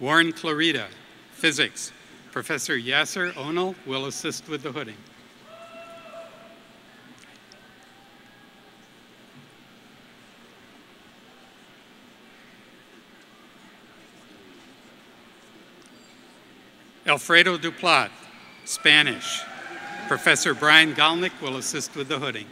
Warren Clarita, Physics. Professor Yasser Onal will assist with the hooding. Alfredo Duplat, Spanish. Professor Brian Galnick will assist with the hooding.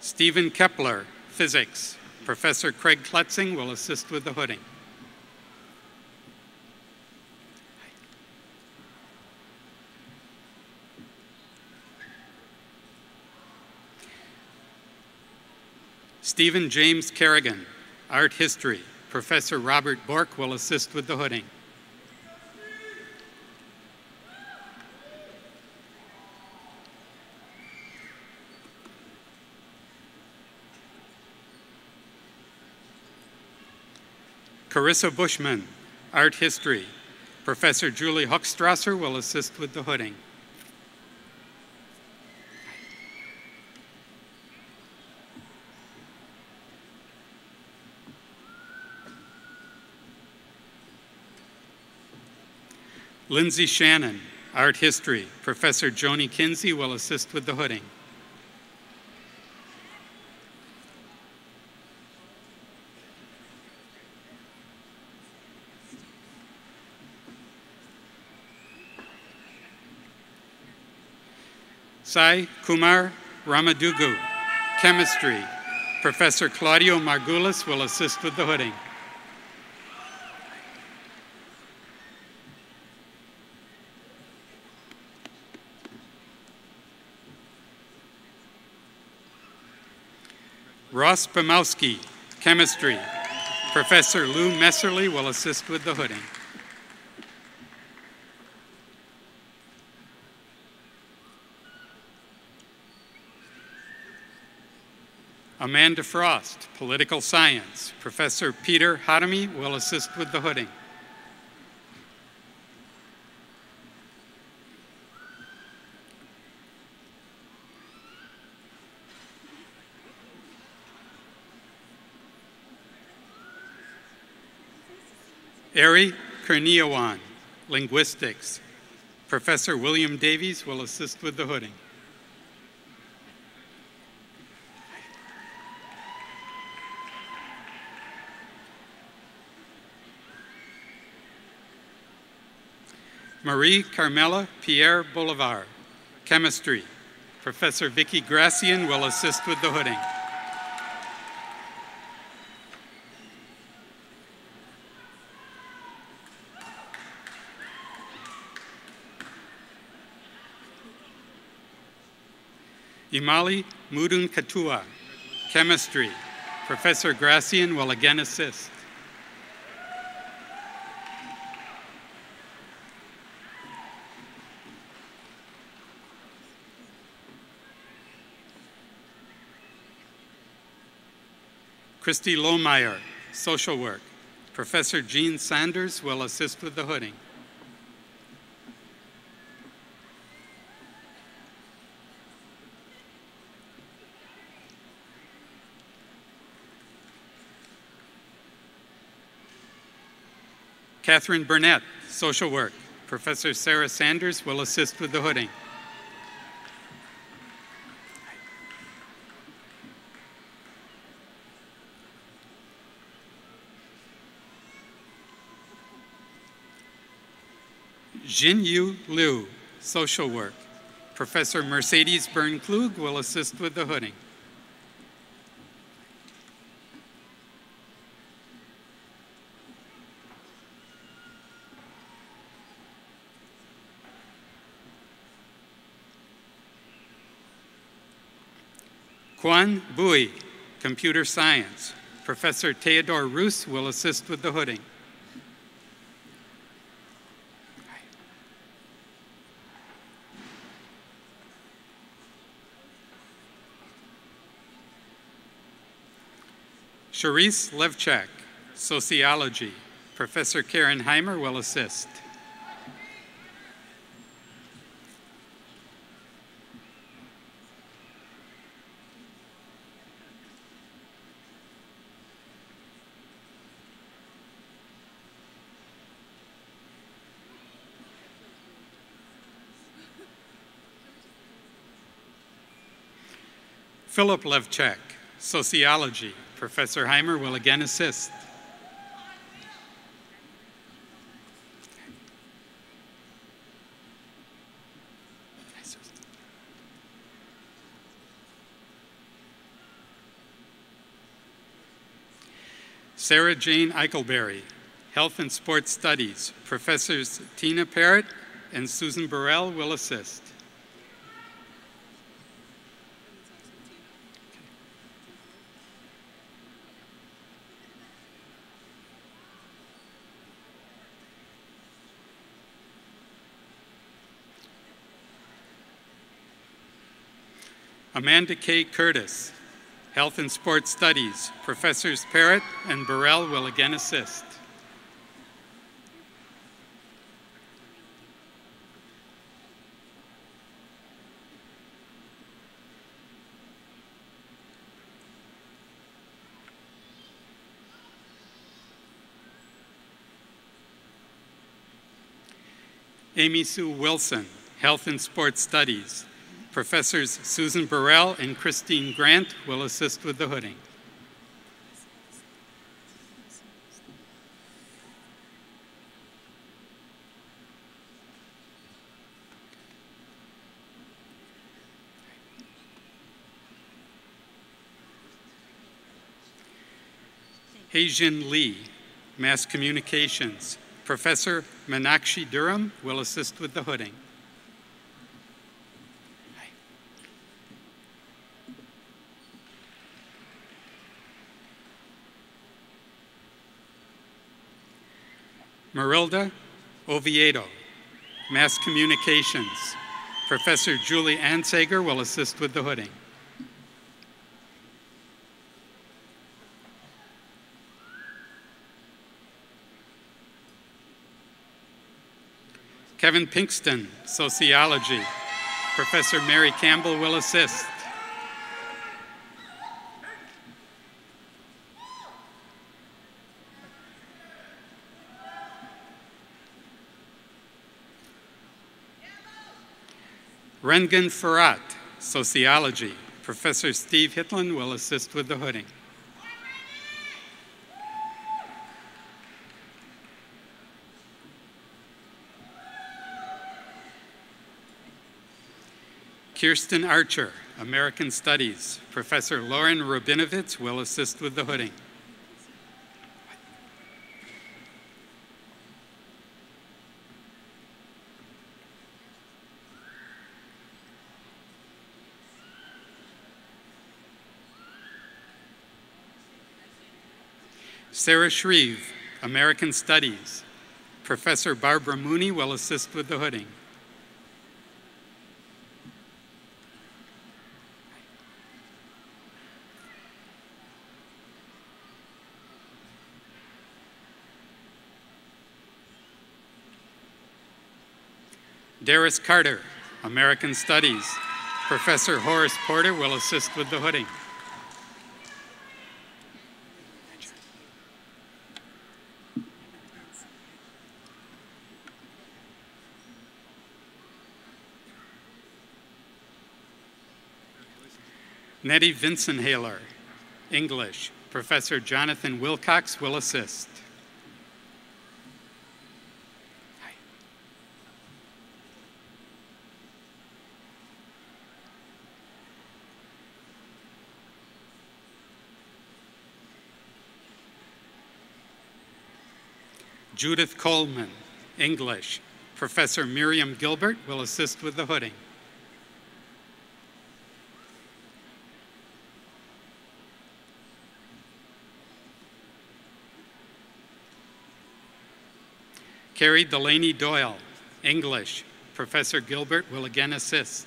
Stephen Kepler, Physics. Professor Craig Kletzing will assist with the hooding. Stephen James Kerrigan, Art History. Professor Robert Bork will assist with the hooding. Carissa Bushman, Art History. Professor Julie Hochstrasser will assist with the hooding. Lindsay Shannon, Art History. Professor Joni Kinsey will assist with the hooding. Sai Kumar Ramadugu, Chemistry. Professor Claudio Margulis will assist with the hooding. Ross Pomowski, Chemistry. Professor Lou Messerly will assist with the hooding. Amanda Frost, Political Science. Professor Peter Hatami will assist with the hooding. Ari Kurniawan, Linguistics. Professor William Davies will assist with the hooding. Marie Carmela Pierre Bolivar, Chemistry. Professor Vicky Gracian will assist with the hooding. Imali Mudun Katua, Chemistry. Professor Gracian will again assist. Christy Lohmeyer, Social Work. Professor Jean Sanders will assist with the hooding. Catherine Burnett, Social Work. Professor Sarah Sanders will assist with the hooding. Jinyu Liu, Social Work. Professor Mercedes Byrne-Klug will assist with the hooding. Quan Bui, Computer Science. Professor Theodore Roos will assist with the hooding. Charisse Levchak, Sociology. Professor Karen Heimer will assist. Philip Levchak, Sociology. Professor Heimer will again assist. Sarah Jane Eichelberry, Health and Sports Studies. Professors Tina Parrott and Susan Burrell will assist. Amanda K. Curtis, Health and Sports Studies. Professors Parrott and Burrell will again assist. Amy Sue Wilson, Health and Sports Studies. Professors Susan Burrell and Christine Grant will assist with the hooding. Haejin Lee, Mass Communications. Professor Meenakshi Durham will assist with the hooding. Marilda Oviedo, Mass Communications. Professor Julie Ansager will assist with the hooding. Kevin Pinkston, Sociology. Professor Mary Campbell will assist. Rengen Farhat, Sociology. Professor Steve Hitlin will assist with the hooding. Kirsten Archer, American Studies. Professor Lauren Rabinovitz will assist with the hooding. Sarah Shreve, American Studies. Professor Barbara Mooney will assist with the hooding. Darius Carter, American Studies. Professor Horace Porter will assist with the hooding. Nettie Vincenhaler, English. Professor Jonathan Wilcox will assist. Judith Coleman, English. Professor Miriam Gilbert will assist with the hooding. Carrie Delaney Doyle, English. Professor Gilbert will again assist.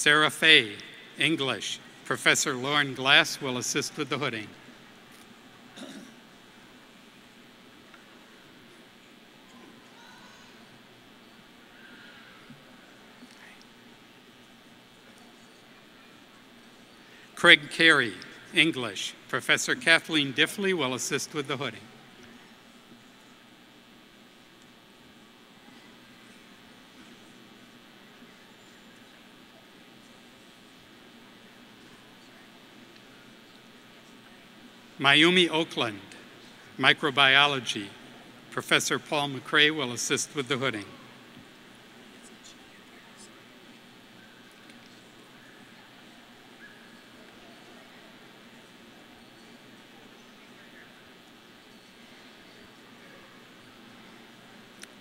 Sarah Fay, English. Professor Lauren Glass will assist with the hooding. Craig Carey, English. Professor Kathleen Diffley will assist with the hooding. Mayumi Oakland, Microbiology. Professor Paul McCrae will assist with the hooding.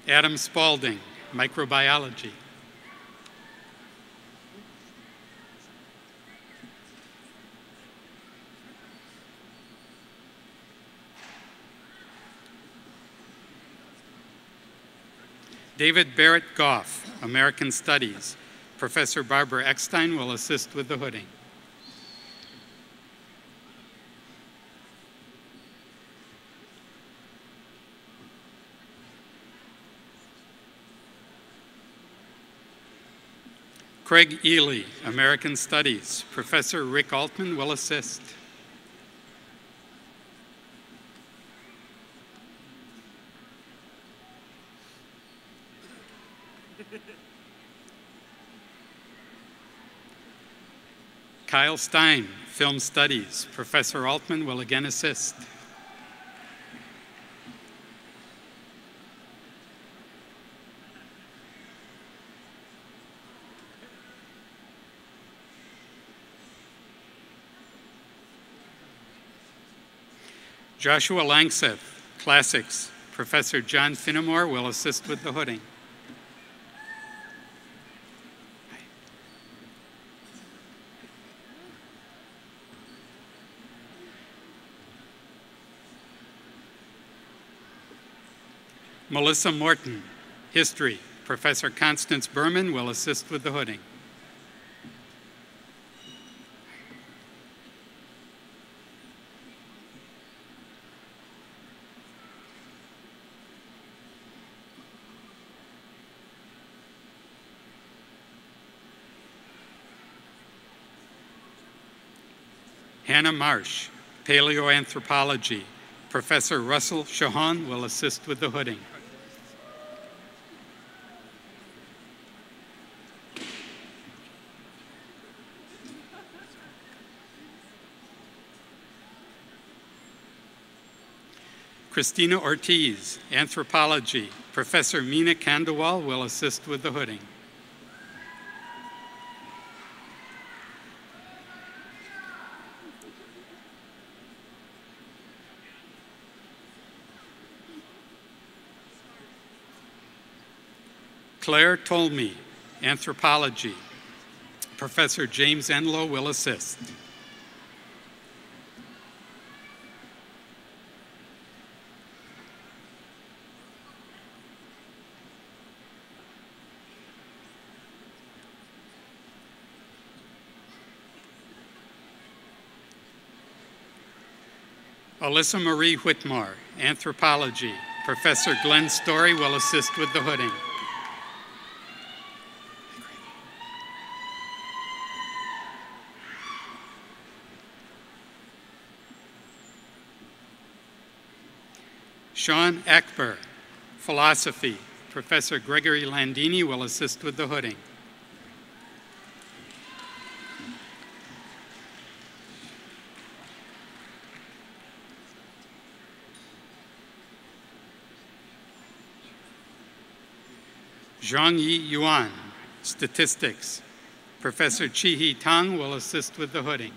Adam Spalding, Microbiology. David Barrett Goff, American Studies. Professor Barbara Eckstein will assist with the hooding. Craig Ely, American Studies. Professor Rick Altman will assist. Kyle Stein, Film Studies. Professor Altman will again assist. Joshua Langseth, Classics. Professor John Finnemore will assist with the hooding. Melissa Morton, History. Professor Constance Berman will assist with the hooding. Hannah Marsh, Paleoanthropology. Professor Russell Shahan will assist with the hooding. Christina Ortiz, Anthropology. Professor Meena Kandawal will assist with the hooding. Claire Tolmie, Anthropology. Professor James Enlow will assist. Alyssa Marie Whitmore, Anthropology. Professor Glenn Story will assist with the hooding. Sean Akbar, Philosophy. Professor Gregory Landini will assist with the hooding. Zhangyi Yuan, Statistics. Professor Chi-Hee Tang will assist with the hooding.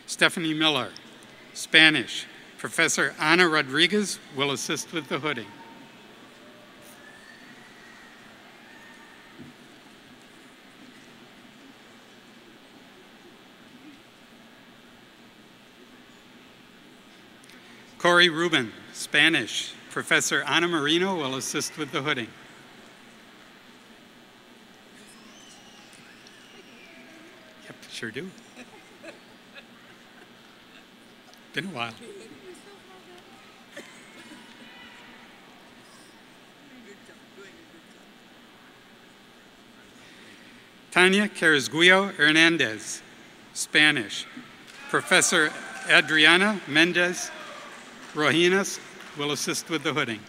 Stephanie Miller. Spanish. Professor Ana Rodriguez will assist with the hooding. Corey Rubin, Spanish. Professor Ana Marino will assist with the hooding. Yep, sure do. Been a while. Tania Carrasquillo Hernandez, Spanish. Professor Adriana Mendez Rojinas will assist with the hooding.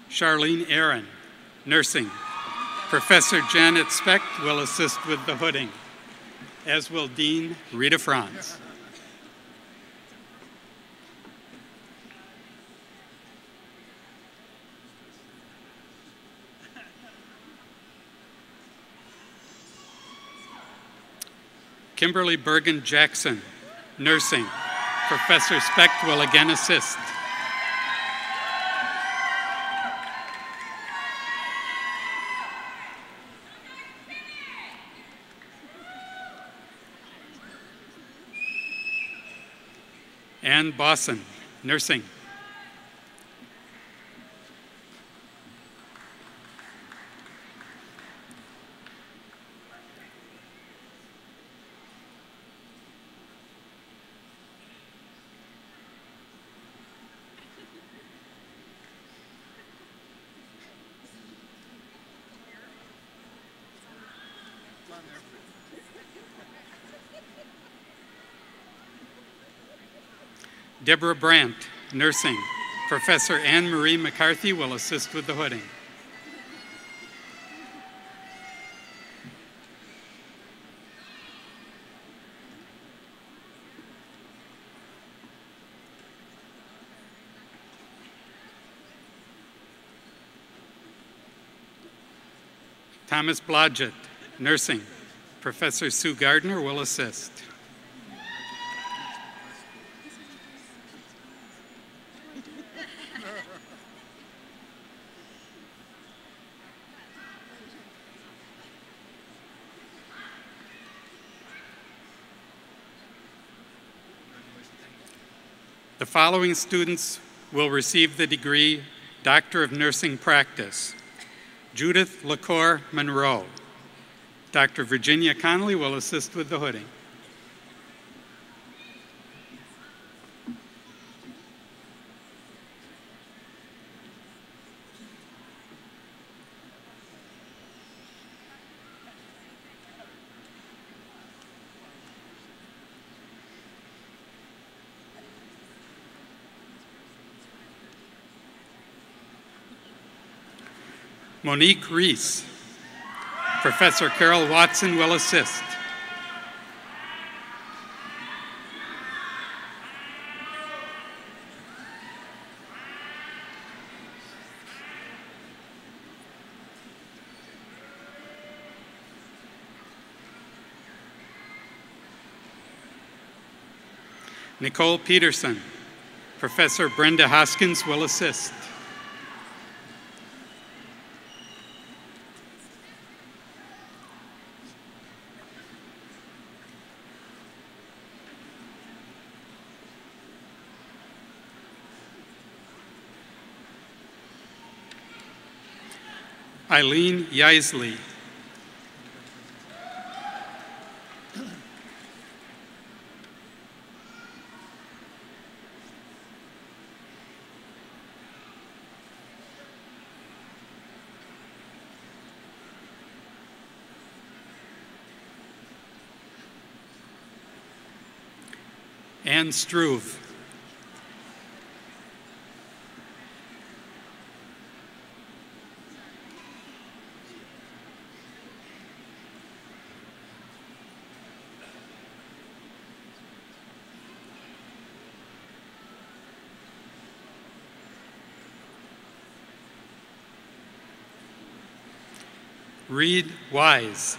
Charlene Aaron, nursing. Professor Janet Specht will assist with the hooding, as will Dean Rita Franz. Kimberly Bergen Jackson, nursing. Professor Specht will again assist. Ann Bosson, nursing. Deborah Brandt, nursing. Professor Anne Marie McCarthy will assist with the hooding. Thomas Blodgett, nursing. Professor Sue Gardner will assist. The following students will receive the degree Doctor of Nursing Practice. Judith LaCour Monroe. Dr. Virginia Connolly will assist with the hooding. Monique Reese. Professor Carol Watson will assist. Nicole Peterson. Professor Brenda Hoskins will assist. Eileen Yeisley. Ann Struve. Reed Wise.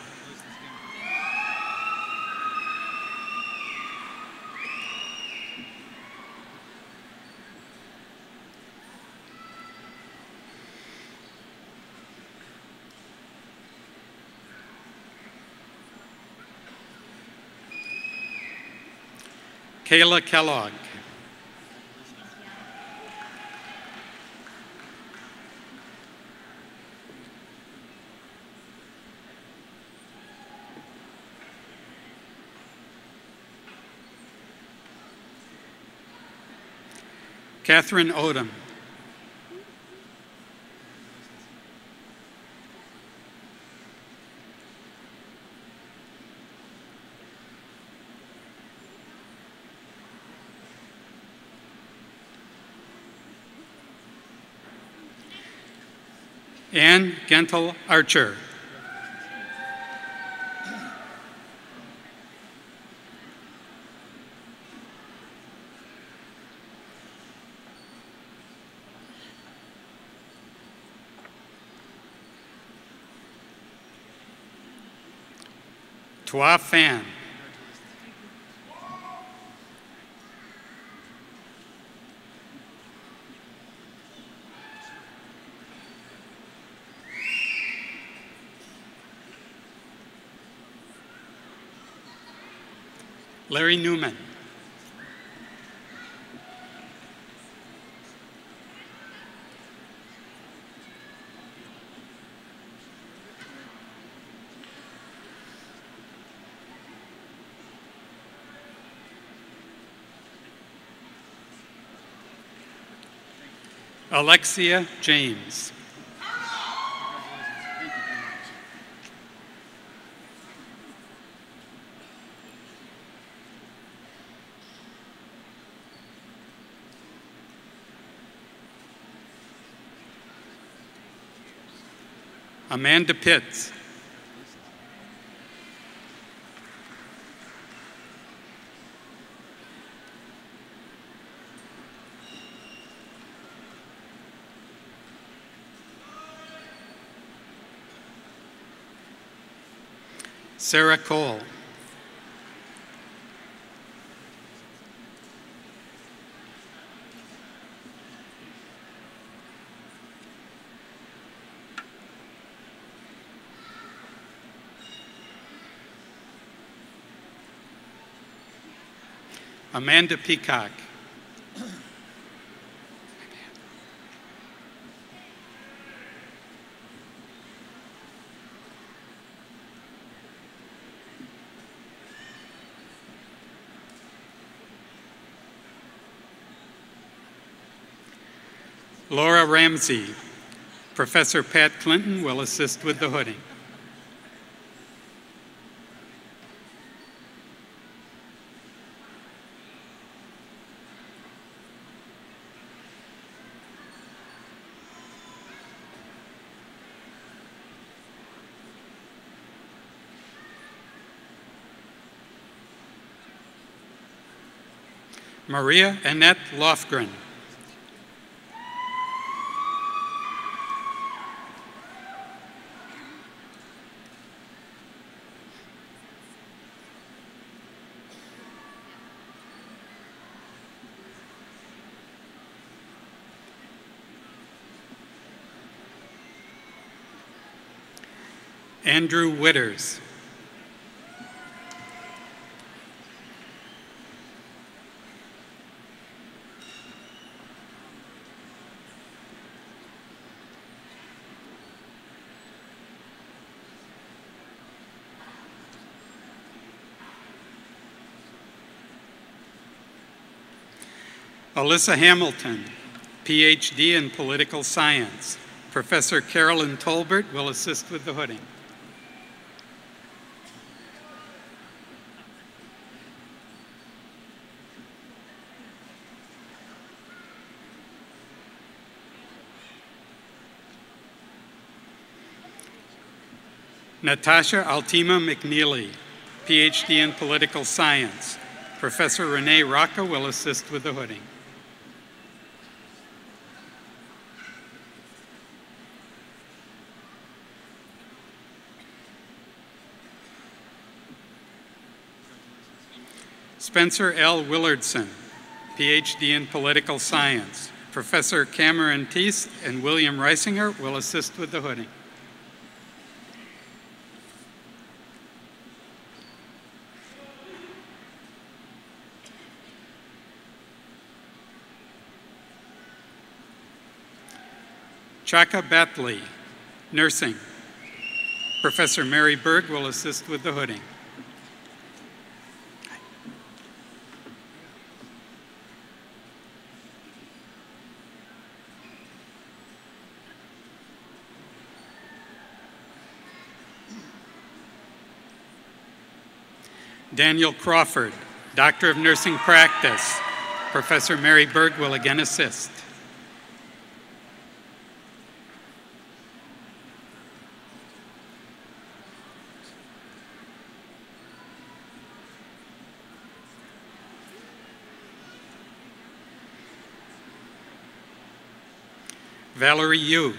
Kayla Kellogg. Catherine Odom. Ann Gentle Archer. Twa Fan. Larry Newman. Alexia James. Amanda Pitts. Sarah Cole. Amanda Peacock. Laura Ramsey. Professor Pat Clinton will assist with the hooding. Maria Annette Lofgren. Andrew Witters. Alyssa Hamilton, PhD in Political Science. Professor Carolyn Tolbert will assist with the hooding. Natasha Altima McNeely, PhD in Political Science. Professor Renee Rocca will assist with the hooding. Spencer L. Willardson, PhD in Political Science. Professor Cameron Teese and William Reisinger will assist with the hooding. Chaka Batley, Nursing. Professor Mary Berg will assist with the hooding. Daniel Crawford, Doctor of Nursing Practice. Professor Mary Berg will again assist. Valerie Yu.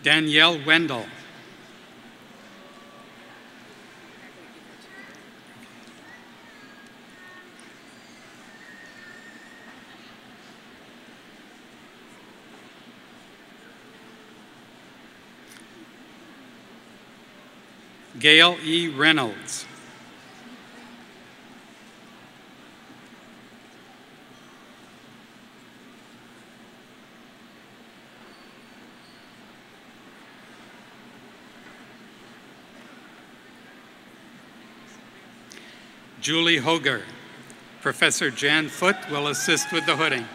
Danielle Wendell. Gail E. Reynolds. Julie Hoger. Professor Jan Foote will assist with the hooding.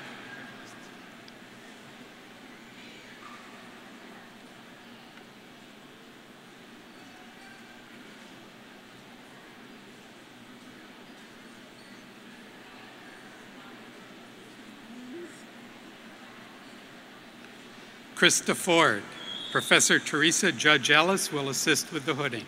Krista Ford. Professor Teresa Judge Ellis will assist with the hooding.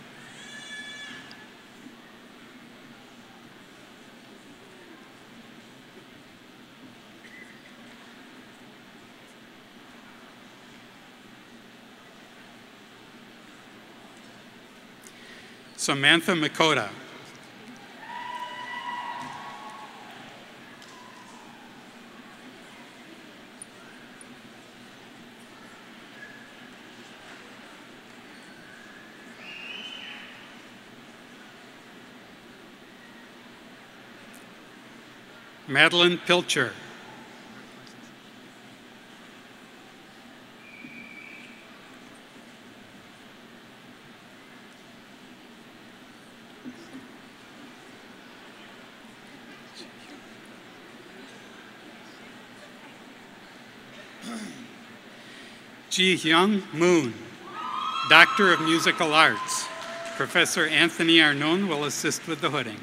Samantha Makota. Madeline Pilcher. Ji Hyung Moon, Doctor of Musical Arts. Professor Anthony Arnone will assist with the hooding.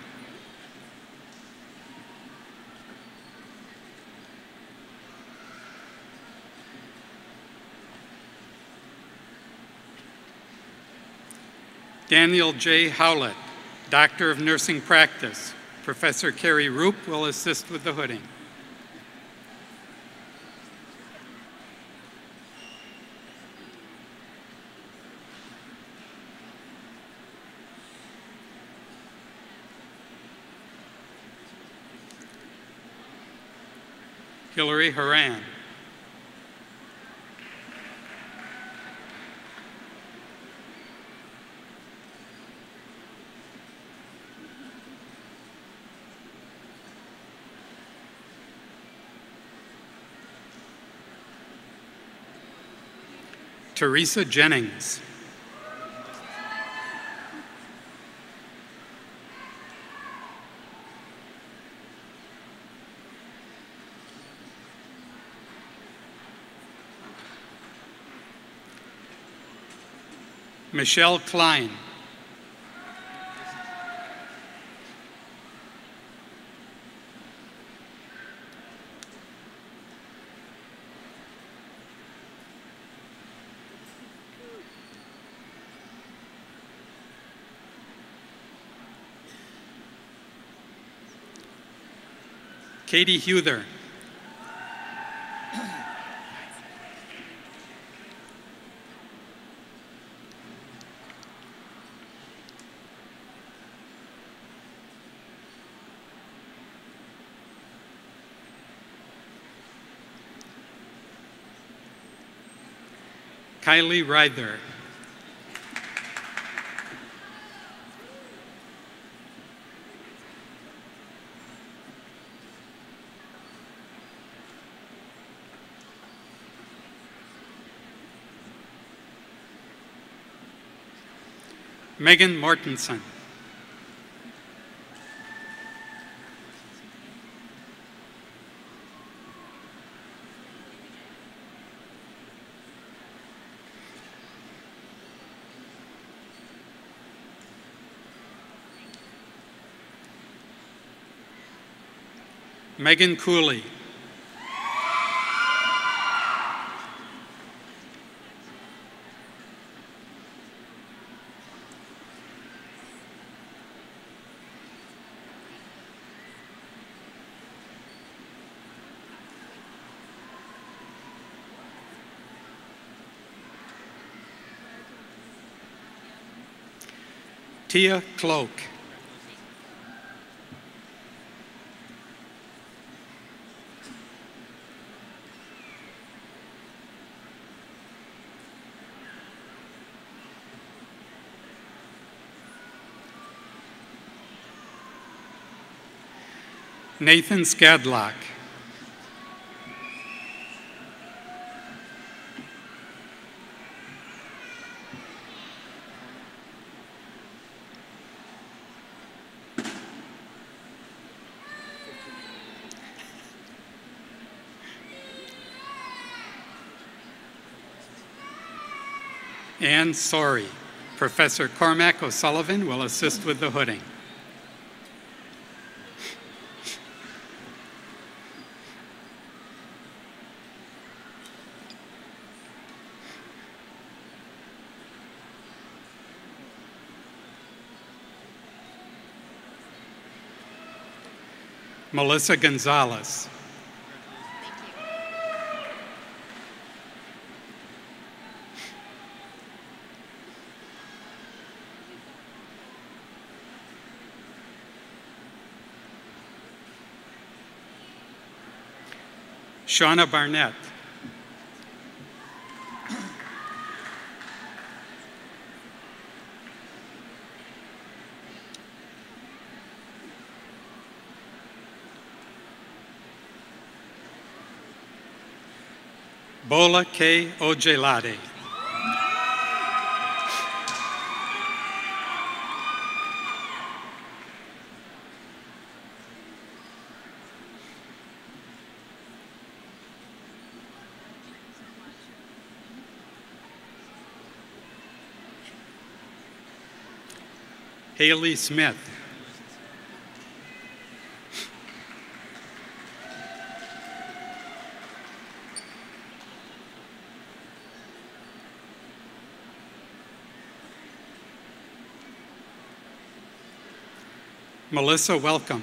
Daniel J. Howlett, Doctor of Nursing Practice. Professor Carrie Roop will assist with the hooding. Hillary Haran. Teresa Jennings. Michelle Klein. Katie Huther. Kylie Ryther. Megan Mortensen. Megan Cooley. Tia Cloak. Nathan Skadlock. And sorry, Professor Cormac O'Sullivan will assist with the hooding. Melissa Gonzalez. Shauna Barnett. Bola K. Ojelade. Haley Smith. Melissa Welcome.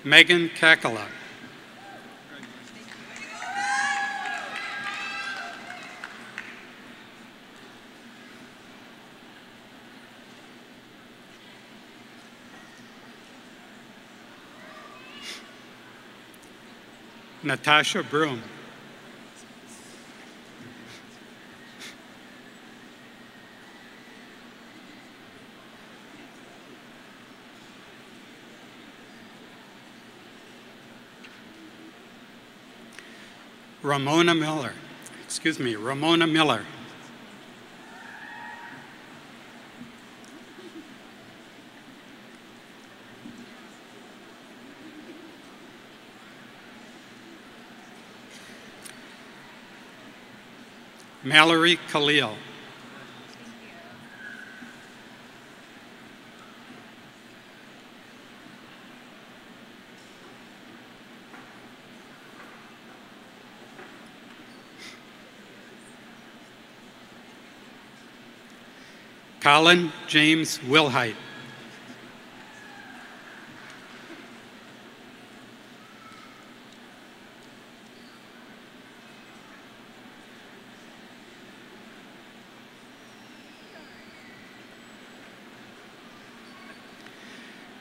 Megan Kakala. Natasha Broom. Ramona Miller. Mallory Khalil. Collon James Wilhite.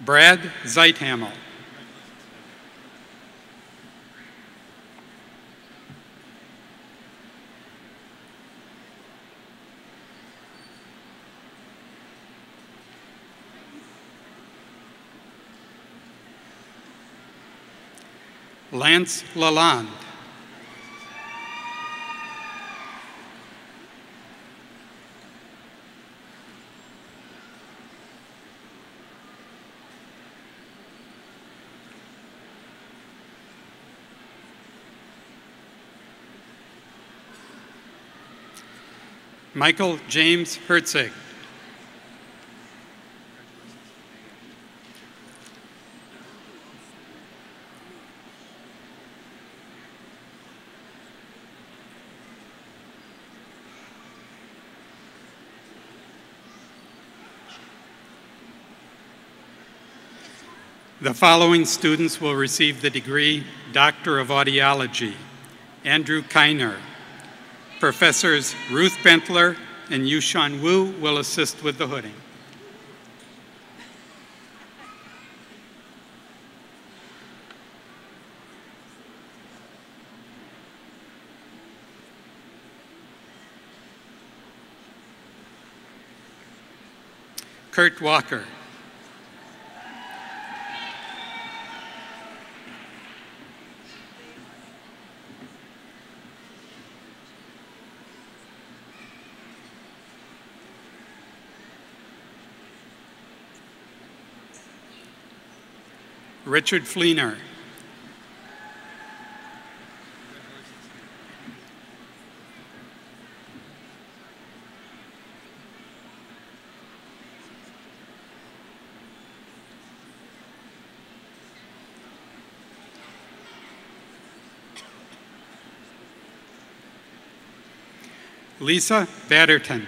Brad Zeithamel. Lance Lalonde. Michael James Herzig. The following students will receive the degree Doctor of Audiology. Andrew Kiner. Professors Ruth Bentler and Yushan Wu will assist with the hooding. Kurt Walker. Richard Fleener. Lisa Batterton.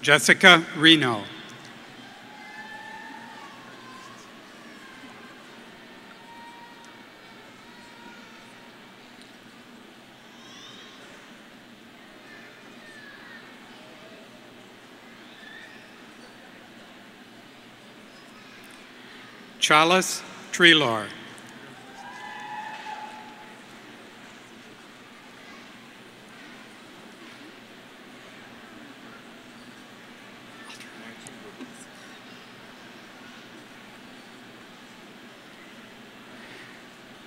Jessica Reno. Charles Trelor.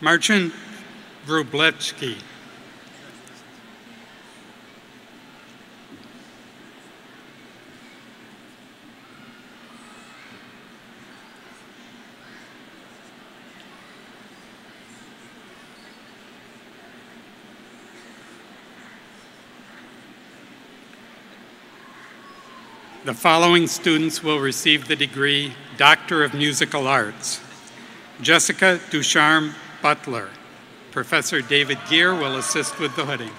Marcin Wróblewski. The following students will receive the degree Doctor of Musical Arts. Jessica Ducharme Butler. Professor David Gear will assist with the hooding.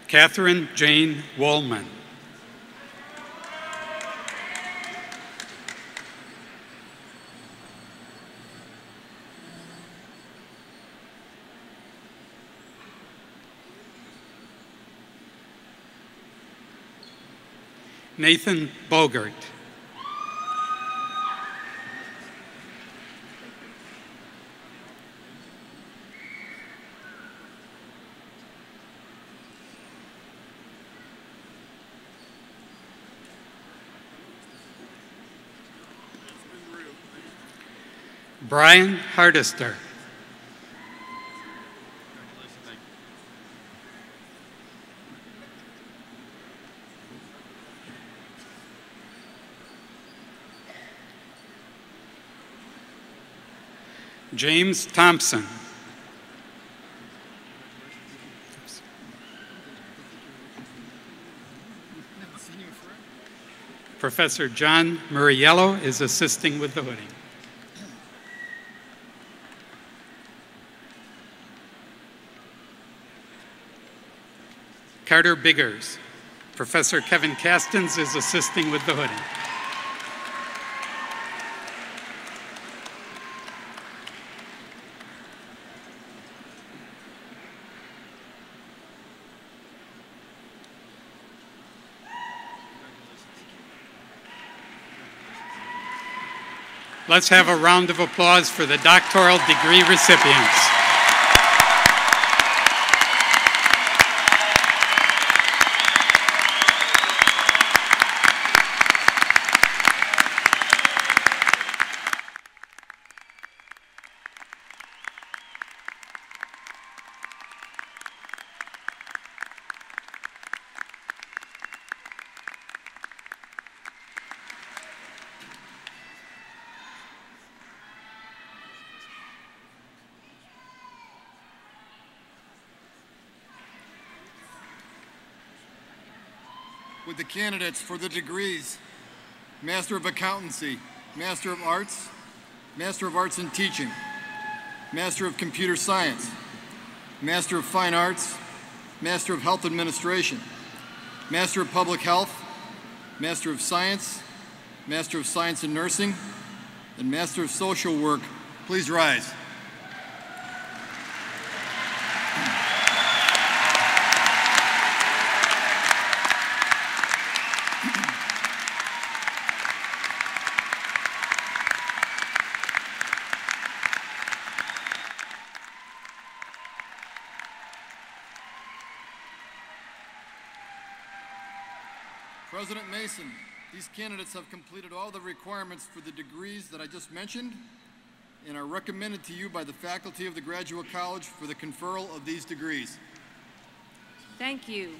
Catherine Jane Woolman. Nathan Bogert. Brian Hardester. James Thompson. Professor John Muriello is assisting with the hooding. Carter Biggers. Professor Kevin Castens is assisting with the hooding. Let's have a round of applause for the doctoral degree recipients. With the candidates for the degrees Master of Accountancy, Master of Arts, Master of Arts in Teaching, Master of Computer Science, Master of Fine Arts, Master of Health Administration, Master of Public Health, Master of Science, Master of Science in Nursing, and Master of Social Work, please rise. President Mason, these candidates have completed all the requirements for the degrees that I just mentioned and are recommended to you by the faculty of the Graduate College for the conferral of these degrees. Thank you.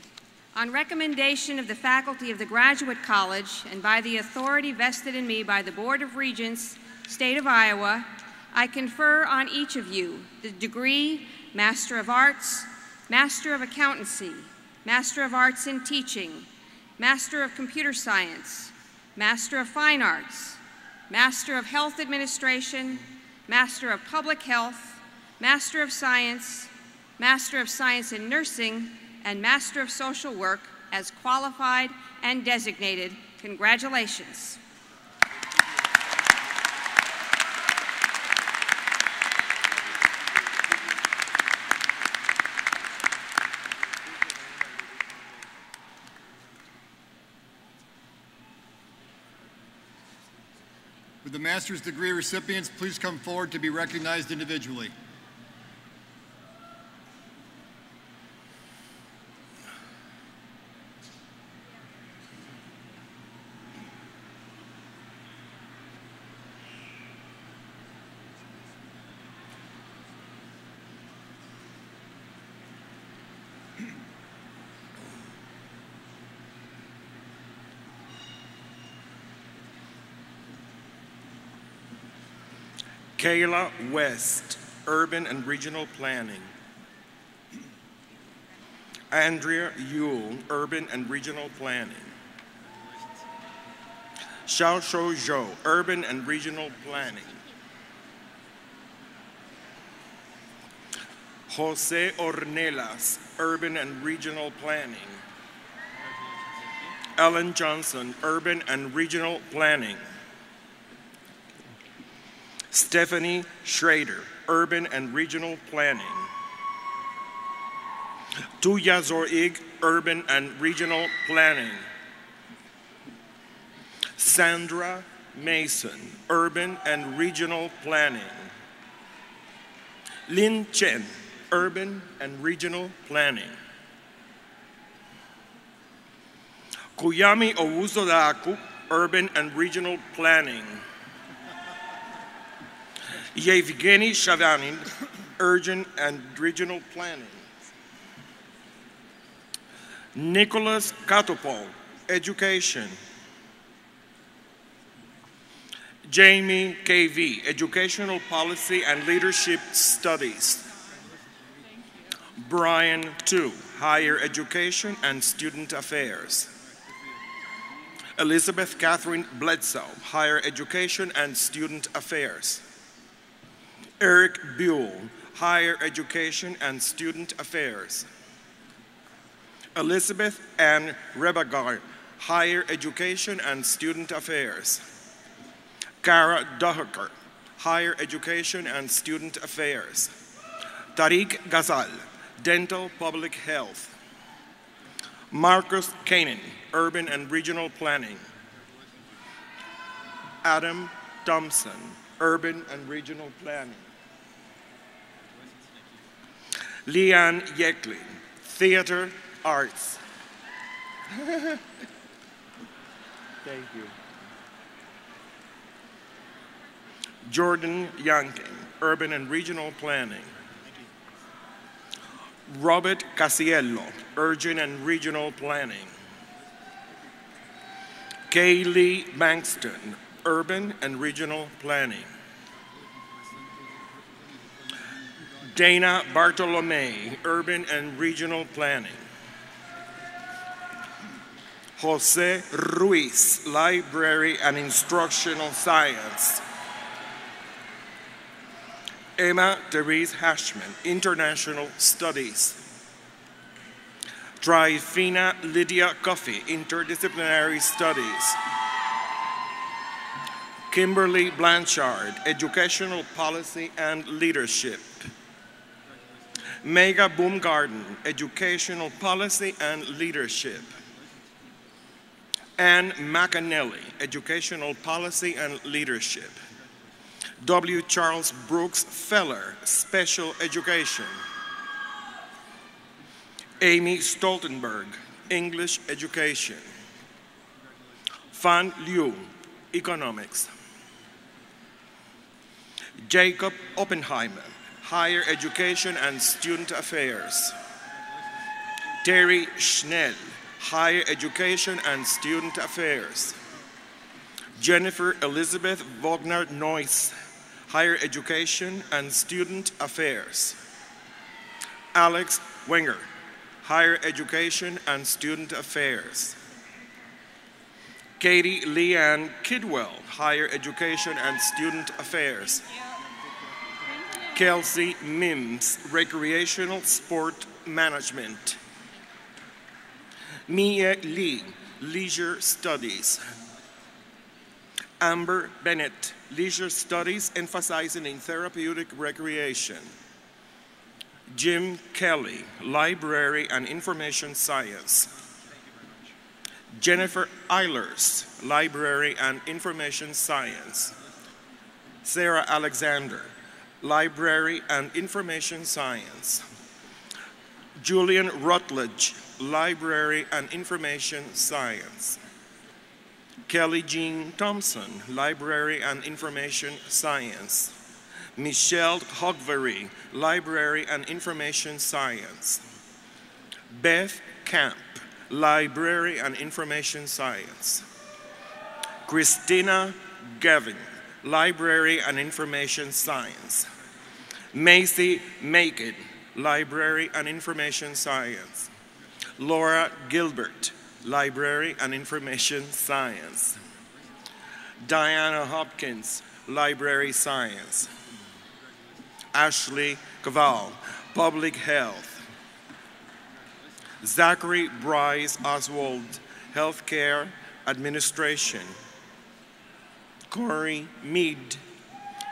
On recommendation of the faculty of the Graduate College and by the authority vested in me by the Board of Regents, State of Iowa, I confer on each of you the degree Master of Arts, Master of Accountancy, Master of Arts in Teaching, Master of Computer Science, Master of Fine Arts, Master of Health Administration, Master of Public Health, Master of Science, Master of Science in Nursing, and Master of Social Work as qualified and designated. Congratulations. Would the master's degree recipients please come forward to be recognized individually? Kayla West, Urban and Regional Planning. Andrea Yule, Urban and Regional Planning. Xiaoshou Zhou, Urban and Regional Planning. Jose Ornelas, Urban and Regional Planning. Ellen Johnson, Urban and Regional Planning. Stephanie Schrader, Urban and Regional Planning. Tuya Zorig, Urban and Regional Planning. Sandra Mason, Urban and Regional Planning. Lin Chen, Urban and Regional Planning. Kuyami Owusodaku, Urban and Regional Planning. Yevgeny Shavanin, Urban and Regional Planning. Nicholas Katopol, Education. Jamie KV, Educational Policy and Leadership Studies. Brian Tu, Higher Education and Student Affairs. Elizabeth Catherine Bledsoe, Higher Education and Student Affairs. Eric Buell, Higher Education and Student Affairs. Elizabeth Ann Rebagar, Higher Education and Student Affairs. Kara Doherker, Higher Education and Student Affairs. Tariq Ghazal, Dental Public Health. Marcus Kanan, Urban and Regional Planning. Adam Thompson, Urban and Regional Planning. Leanne Yecklin, Theater Arts. Thank you. Jordan Yankin, Urban and Regional Planning. Robert Casiello, Urban and Regional Planning. Kaylee Bankston, Urban and Regional Planning. Dana Bartolome, Urban and Regional Planning. Jose Ruiz, Library and Instructional Science. Emma Therese Hashman, International Studies. Tryphena Lydia Coffey, Interdisciplinary Studies. Kimberly Blanchard, Educational Policy and Leadership. Mega Boomgarden, Educational Policy and Leadership. Anne McAnally, Educational Policy and Leadership. W. Charles Brooks Feller, Special Education. Amy Stoltenberg, English Education. Fan Liu, Economics. Jacob Oppenheimer, Higher Education and Student Affairs. Terry Schnell, Higher Education and Student Affairs. Jennifer Elizabeth Wagner-Noyce, Higher Education and Student Affairs. Alex Wenger, Higher Education and Student Affairs. Katie Leanne Kidwell, Higher Education and Student Affairs. Kelsey Mims, Recreational Sport Management. Mia Lee, Leisure Studies. Amber Bennett, Leisure Studies emphasizing in therapeutic recreation. Jim Kelly, Library and Information Science. Jennifer Eilers, Library and Information Science. Sarah Alexander, Library and Information Science. Julian Rutledge, Library and Information Science. Kelly Jean Thompson, Library and Information Science. Michelle Hogvery, Library and Information Science. Beth Camp, Library and Information Science. Christina Gavin, Library and Information Science. Macy Macon, Library and Information Science. Laura Gilbert, Library and Information Science. Diana Hopkins, Library Science. Ashley Caval, Public Health. Zachary Bryce Oswald, Healthcare Administration. Corey Mead,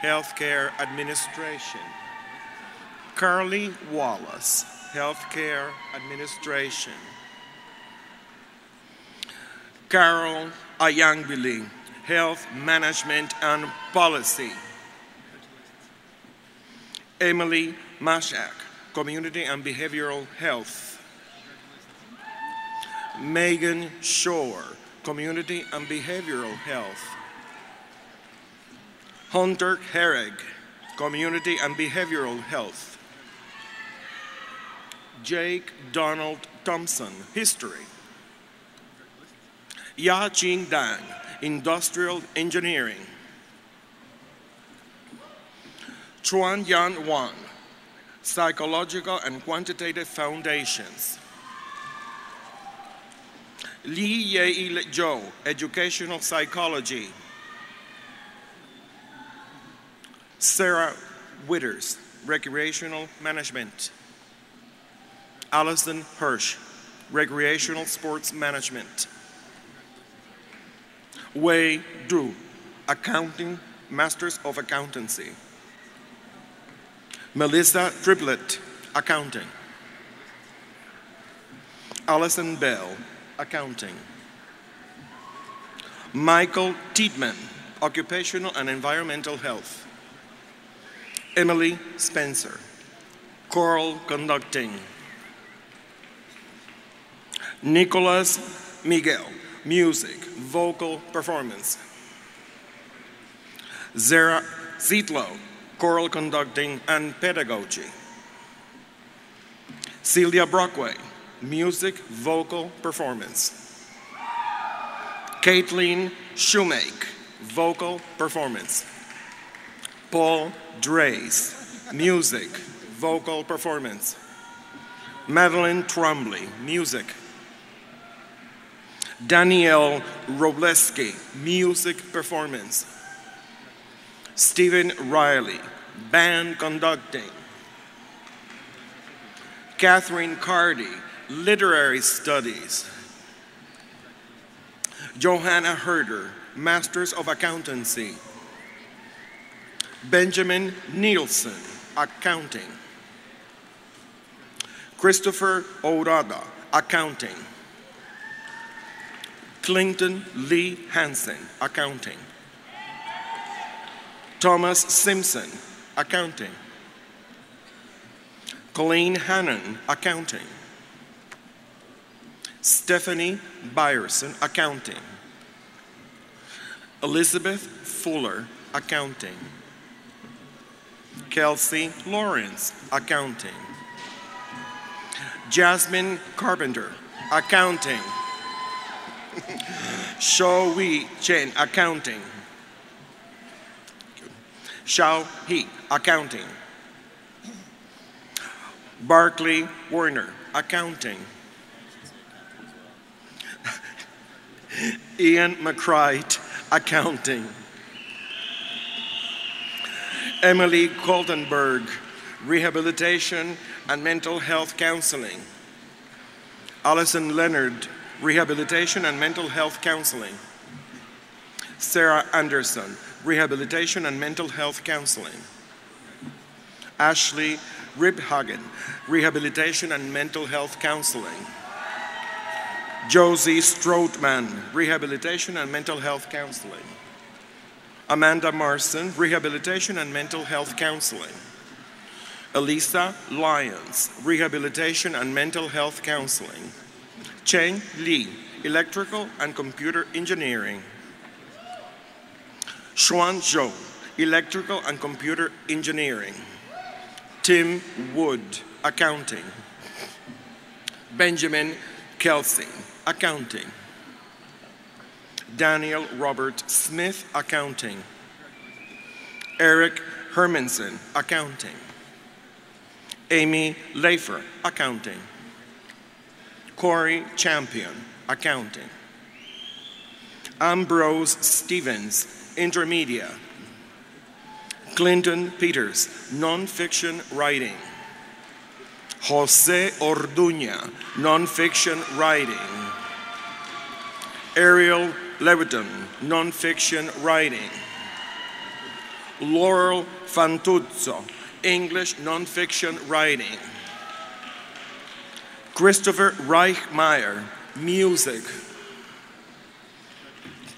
Healthcare Administration. Carly Wallace, Healthcare Administration. Carol Ayangbili, Health Management and Policy. Emily Mashak, Community and Behavioral Health. Megan Shore, Community and Behavioral Health. Hunter Herrig, Community and Behavioral Health. Jake Donald Thompson, History. Ya Ching Dan, Industrial Engineering. Chuan Yan Wang, Psychological and Quantitative Foundations. Lee Ye-il Zhou, Educational Psychology. Sarah Withers, Recreational Management. Allison Hirsch, Recreational Sports Management. Wei Du, Accounting, Masters of Accountancy. Melissa Triplett, Accounting. Allison Bell, Accounting. Michael Tietman, Occupational and Environmental Health. Emily Spencer, Choral Conducting. Nicholas Miguel, Music, Vocal Performance. Zara Zitlow, Choral Conducting and Pedagogy. Celia Brockway, Music, Vocal Performance. Caitlin Shoemake, Vocal Performance. Paul Drays, Music, Vocal Performance. Madeline Trombley, Music. Danielle Robleski, Music Performance. Stephen Riley, Band Conducting. Catherine Cardy, Literary Studies. Johanna Herder, Masters of Accountancy. Benjamin Nielsen, Accounting. Christopher Orada, Accounting. Clinton Lee Hansen, Accounting. Thomas Simpson, Accounting. Colleen Hannon, Accounting. Stephanie Byerson, Accounting. Elizabeth Fuller, Accounting. Kelsey Lawrence, Accounting. Jasmine Carpenter, Accounting. Shou Wei Chen, Accounting. Xiao He, Accounting. Barclay Werner, Accounting. Ian McCrite, Accounting. Emily Coltenberg, Rehabilitation and Mental Health Counseling. Alison Leonard, Rehabilitation and Mental Health Counseling. Sarah Anderson, Rehabilitation and Mental Health Counseling. Ashley Ribhagen, Rehabilitation and Mental Health Counseling. Josie Strootman, Rehabilitation and Mental Health Counseling. Amanda Marson, Rehabilitation and Mental Health Counseling. Elisa Lyons, Rehabilitation and Mental Health Counseling. Cheng Li, Electrical and Computer Engineering. Xuan Zhou, Electrical and Computer Engineering. Tim Wood, Accounting. Benjamin Kelsey, Accounting. Daniel Robert Smith, Accounting. Eric Hermanson, Accounting. Amy Leifer, Accounting. Corey Champion, Accounting. Ambrose Stevens, Intermedia. Clinton Peters, Nonfiction Writing. Jose Orduña, Nonfiction Writing. Ariel Leviton, Nonfiction Writing. Laurel Fantuzzo, English Nonfiction Writing. Christopher Reichmeyer, Music.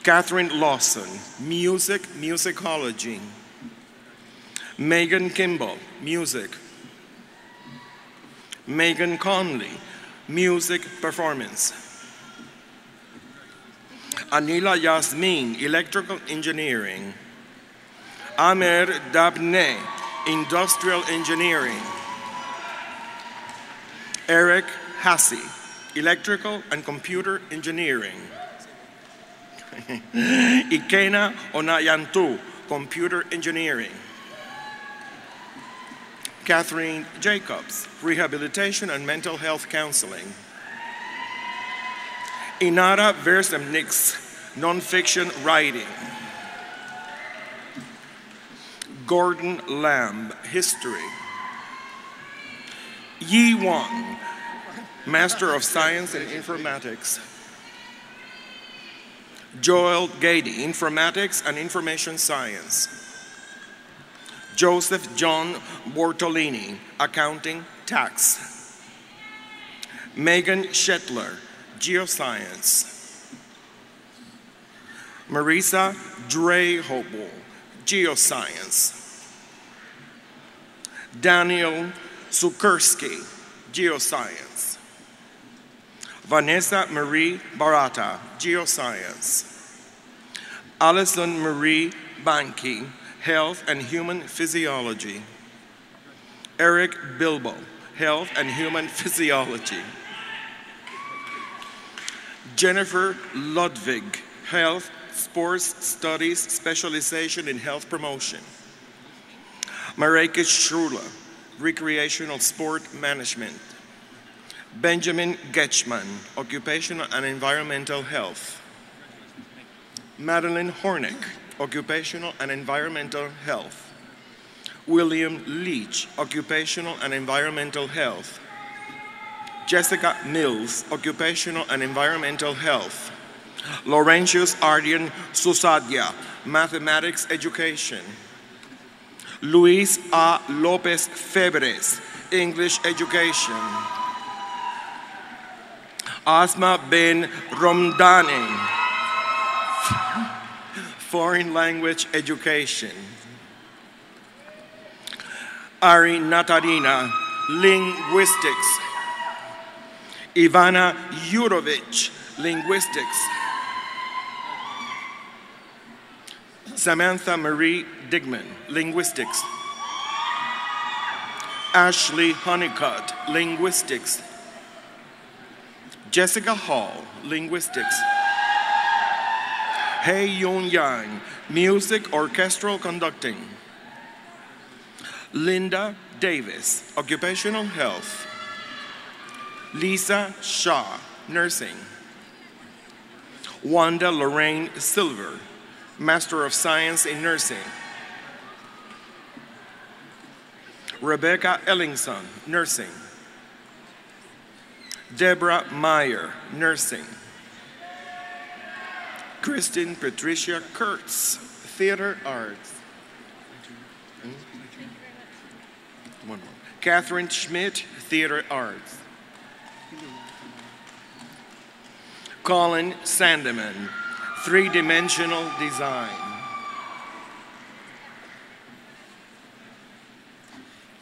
Catherine Lawson, Music, Musicology. Megan Kimball, Music. Megan Conley, Music Performance. Anila Yasmin, Electrical Engineering. Amer Dabne, Industrial Engineering. Eric Hasse, Electrical and Computer Engineering. Ikena Onayantu, Computer Engineering. Catherine Jacobs, Rehabilitation and Mental Health Counseling. Inara Versemniks, Nonfiction Writing. Gordon Lamb, History. Yi Wang, Master of Science in Informatics. Joel Gady, Informatics and Information Science. Joseph John Bortolini, Accounting, Tax. Megan Shetler, Geoscience. Marisa Drehobo, Geoscience. Daniel Sukersky, Geoscience. Vanessa Marie Barata, Geoscience. Alison Marie Banki, Health and Human Physiology. Eric Bilbo, Health and Human Physiology. Jennifer Ludwig, Health, Sports Studies, Specialization in Health Promotion. Mareike Schrula, Recreational Sport Management. Benjamin Getchman, Occupational and Environmental Health. Madeline Hornick, Occupational and Environmental Health. William Leach, Occupational and Environmental Health. Jessica Mills, Occupational and Environmental Health. Laurentius Ardian Susadia, Mathematics Education. Luis A. Lopez Febres, English Education. Asma Ben Romdani, Foreign Language Education. Ari Natarina, Linguistics. Ivana Yurovich, Linguistics. Samantha Marie Digman, Linguistics. Ashley Honeycutt, Linguistics. Jessica Hall, Linguistics. Hei Yun Yang, Music Orchestral Conducting. Linda Davis, Occupational Health. Lisa Shaw, Nursing. Wanda Lorraine Silver, Master of Science in Nursing. Rebecca Ellingson, Nursing. Deborah Meyer, Nursing. Kristen Patricia Kurtz, Theater Arts. One more. Catherine Schmidt, Theater Arts. Colin Sandeman, Three-Dimensional Design.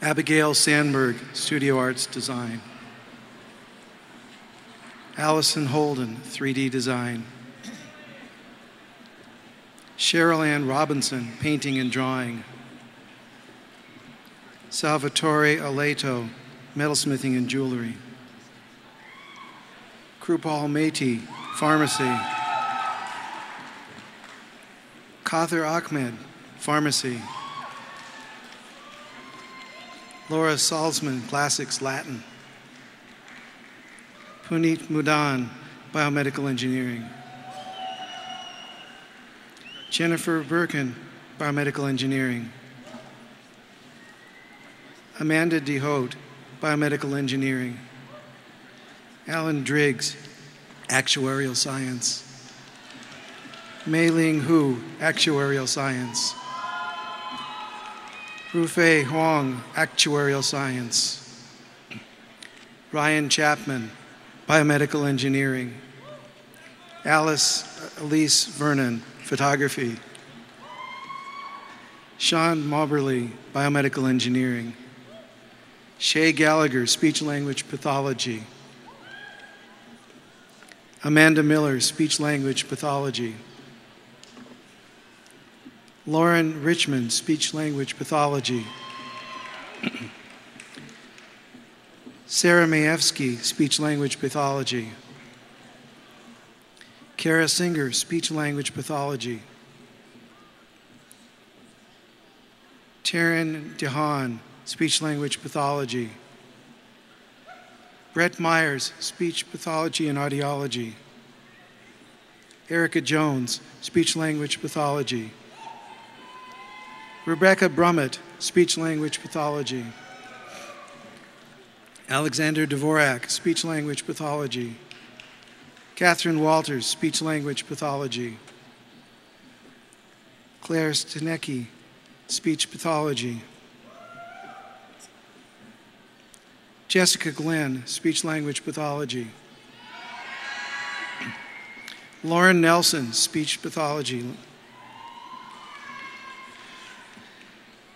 Abigail Sandberg, Studio Arts Design. Allison Holden, 3D Design. Cheryl Ann Robinson, Painting and Drawing. Salvatore Aleto, Metalsmithing and Jewelry. Krupal Mehti, Pharmacy. Kathir Ahmed, Pharmacy. Laura Salzman, Classics Latin. Puneet Mudan, Biomedical Engineering. Jennifer Birkin, Biomedical Engineering. Amanda DeHote, Biomedical Engineering. Alan Driggs, Actuarial Science. Mei Ling Hu, Actuarial Science. Rufei Huang, Actuarial Science. Ryan Chapman, Biomedical Engineering. Elise Vernon, Photography. Sean Mauberly, Biomedical Engineering. Shay Gallagher, Speech Language Pathology. Amanda Miller, Speech Language Pathology. Lauren Richmond, Speech Language Pathology. Sarah Mayevsky, Speech-Language Pathology. Kara Singer, Speech-Language Pathology. Taryn DeHaan, Speech-Language Pathology. Brett Myers, Speech Pathology and Audiology. Erica Jones, Speech-Language Pathology. Rebecca Brummett, Speech-Language Pathology. Alexander Dvorak, Speech-Language Pathology. Catherine Walters, Speech-Language Pathology. Claire Stanecki, Speech Pathology. Jessica Glenn, Speech-Language Pathology. Lauren Nelson, Speech Pathology.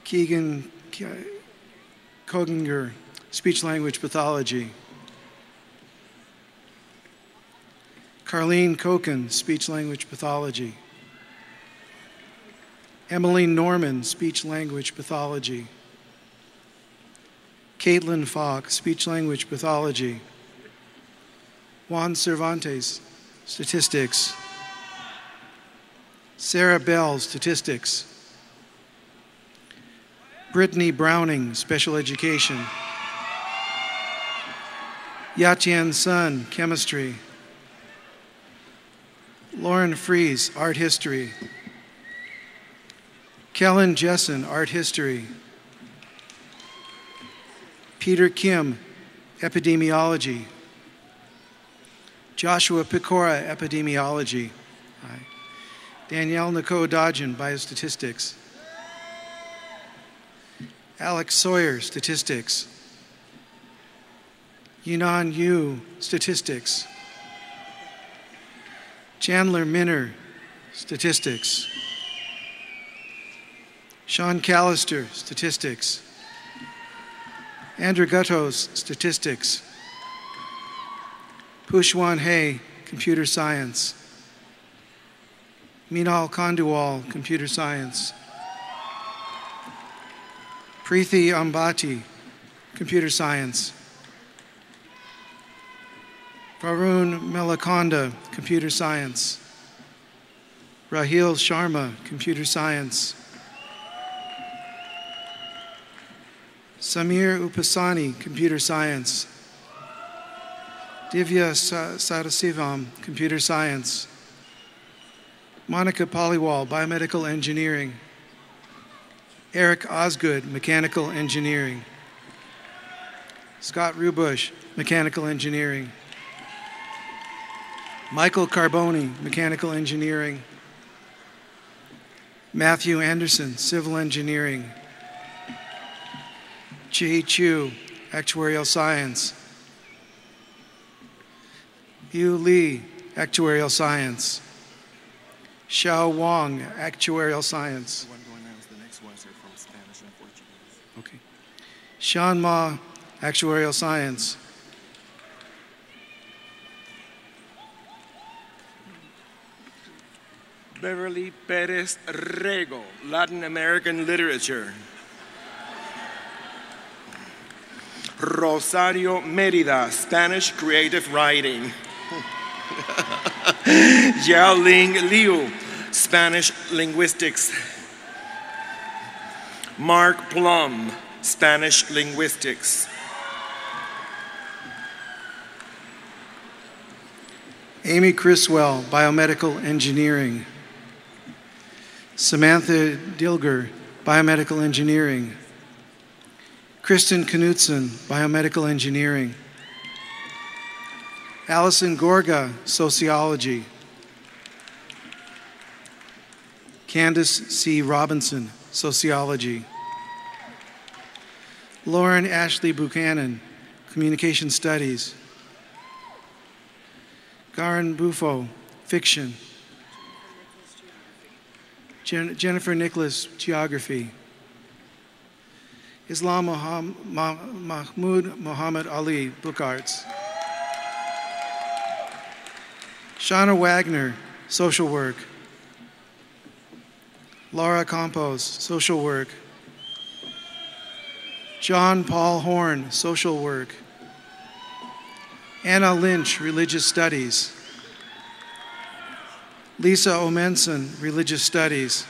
Keegan Koginger, Speech-Language Pathology. Carlene Koken, Speech-Language Pathology. Emmeline Norman, Speech-Language Pathology. Caitlin Falk, Speech-Language Pathology. Juan Cervantes, Statistics. Sarah Bell, Statistics. Brittany Browning, Special Education. Yatian Sun, Chemistry. Lauren Fries, Art History. Kellen Jessen, Art History. Peter Kim, Epidemiology. Joshua Pecora, Epidemiology. Hi. Danielle Nicole Dodgen, Biostatistics. Alex Sawyer, Statistics. Yunan Yu, Statistics. Chandler Minner, Statistics. Sean Callister, Statistics. Andrew Guttos, Statistics. Pushwan Hay, Computer Science. Minal Khanduwal, Computer Science. Preethi Ambati, Computer Science. Varun Melakonda, Computer Science. Rahil Sharma, Computer Science. Samir Upasani, Computer Science. Divya Sadasivam, Computer Science. Monica Pollywall, Biomedical Engineering. Eric Osgood, Mechanical Engineering. Scott Rubush, Mechanical Engineering. Michael Carboni, Mechanical Engineering. Matthew Anderson, Civil Engineering. Chi Chu, Actuarial Science. Yu Li, Actuarial Science. Xiao Wang, Actuarial Science. Okay. Sean Ma, Actuarial Science. Beverly Perez Rego, Latin American Literature. Rosario Merida, Spanish Creative Writing. Yaoling Liu, Spanish Linguistics. Mark Plum, Spanish Linguistics. Amy Criswell, Biomedical Engineering. Samantha Dilger, Biomedical Engineering. Kristen Knutson, Biomedical Engineering. Allison Gorga, Sociology. Candace C. Robinson, Sociology. Lauren Ashley Buchanan, Communication Studies. Garin Bufo, Fiction. Jennifer Nicholas, Geography. Islam Mahmoud Muhammad Ali, Book Arts. Shauna Wagner, Social Work. Laura Campos, Social Work. John Paul Horn, Social Work. Anna Lynch, Religious Studies. Lisa Omenson, Religious Studies.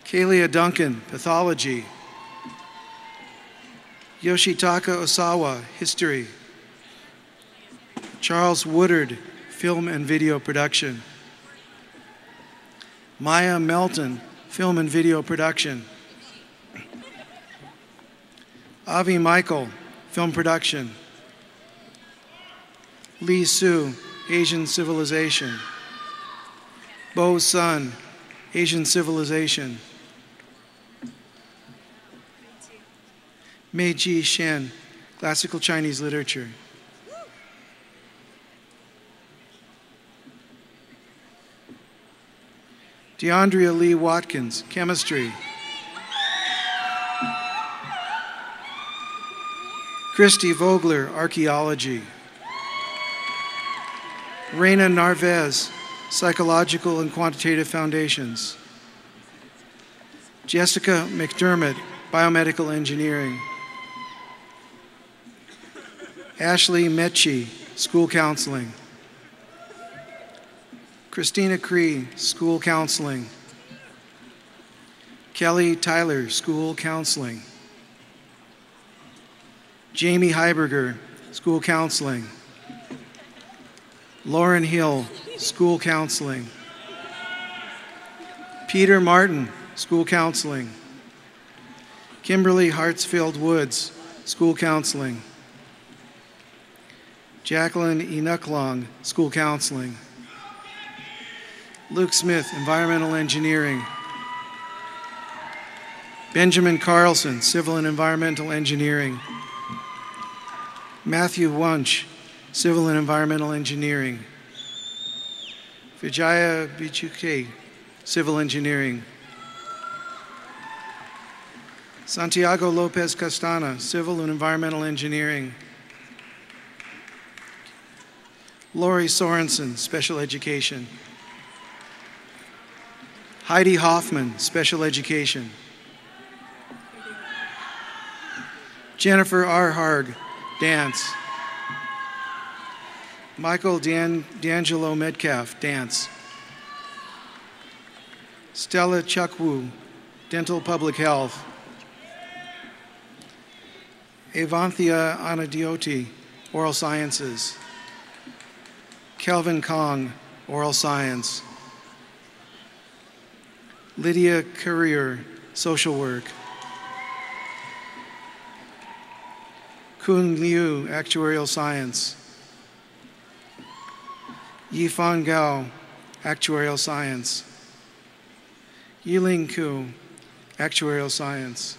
Kalia Duncan, Pathology. Yoshitaka Osawa, History. Charles Woodard, Film and Video Production. Maya Melton, Film and Video Production. Avi Michael, Film Production. Lee Su, Asian Civilization. Bo Sun, Asian Civilization. Meiji Shen, Classical Chinese Literature. DeAndrea Lee Watkins, Chemistry. Christy Vogler, Archaeology. Reina Narvez, Psychological and Quantitative Foundations. Jessica McDermott, Biomedical Engineering. Ashley Metchie, School Counseling. Christina Cree, School Counseling. Kelly Tyler, School Counseling. Jamie Heiberger, School Counseling. Lauren Hill, School Counseling. Peter Martin, School Counseling. Kimberly Hartsfield Woods, School Counseling. Jacqueline Enuklong, School Counseling. Luke Smith, Environmental Engineering. Benjamin Carlson, Civil and Environmental Engineering. Matthew Wunsch, Civil and Environmental Engineering. Vijaya Bichuke, Civil Engineering. Santiago Lopez Castana, Civil and Environmental Engineering. Lori Sorensen, Special Education. Heidi Hoffman, Special Education. Jennifer R. Harg, Dance. Michael D'Angelo Metcalf, Dance. Stella Chukwu, Dental Public Health. Avanthia Anadioti, Oral Sciences. Kelvin Kong, Oral Science. Lydia Courier, Social Work. Kun Liu, Actuarial Science. Yifan Gao, Actuarial Science. Yiling Ku, Actuarial Science.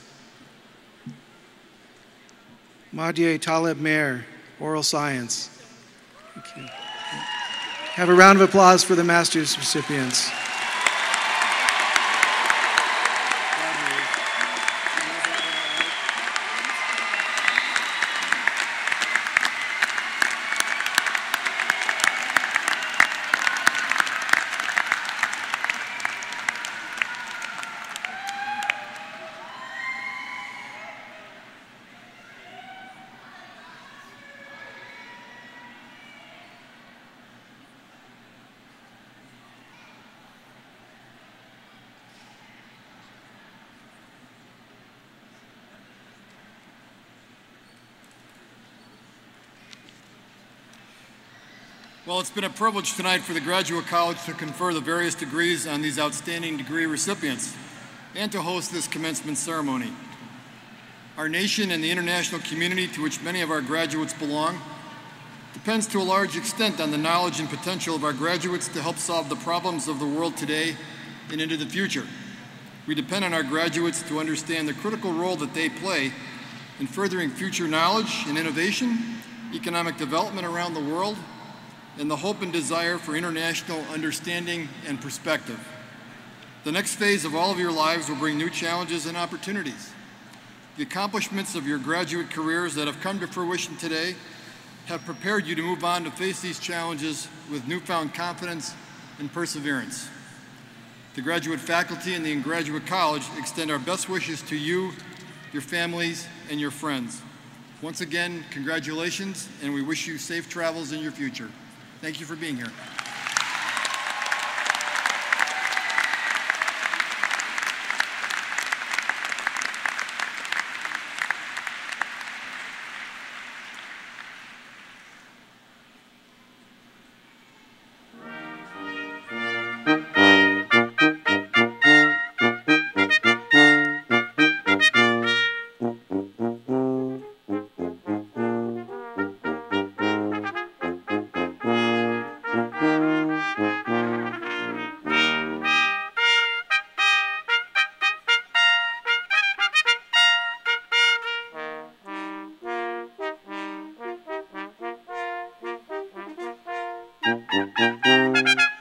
Madye Taleb Mer, Oral Science. Thank you. Have a round of applause for the master's recipients. Well, it's been a privilege tonight for the Graduate College to confer the various degrees on these outstanding degree recipients and to host this commencement ceremony. Our nation and the international community to which many of our graduates belong depends to a large extent on the knowledge and potential of our graduates to help solve the problems of the world today and into the future. We depend on our graduates to understand the critical role that they play in furthering future knowledge and innovation, economic development around the world, and the hope and desire for international understanding and perspective. The next phase of all of your lives will bring new challenges and opportunities. The accomplishments of your graduate careers that have come to fruition today have prepared you to move on to face these challenges with newfound confidence and perseverance. The graduate faculty and the Graduate College extend our best wishes to you, your families, and your friends. Once again, congratulations, and we wish you safe travels in your future. Thank you for being here. Thank you.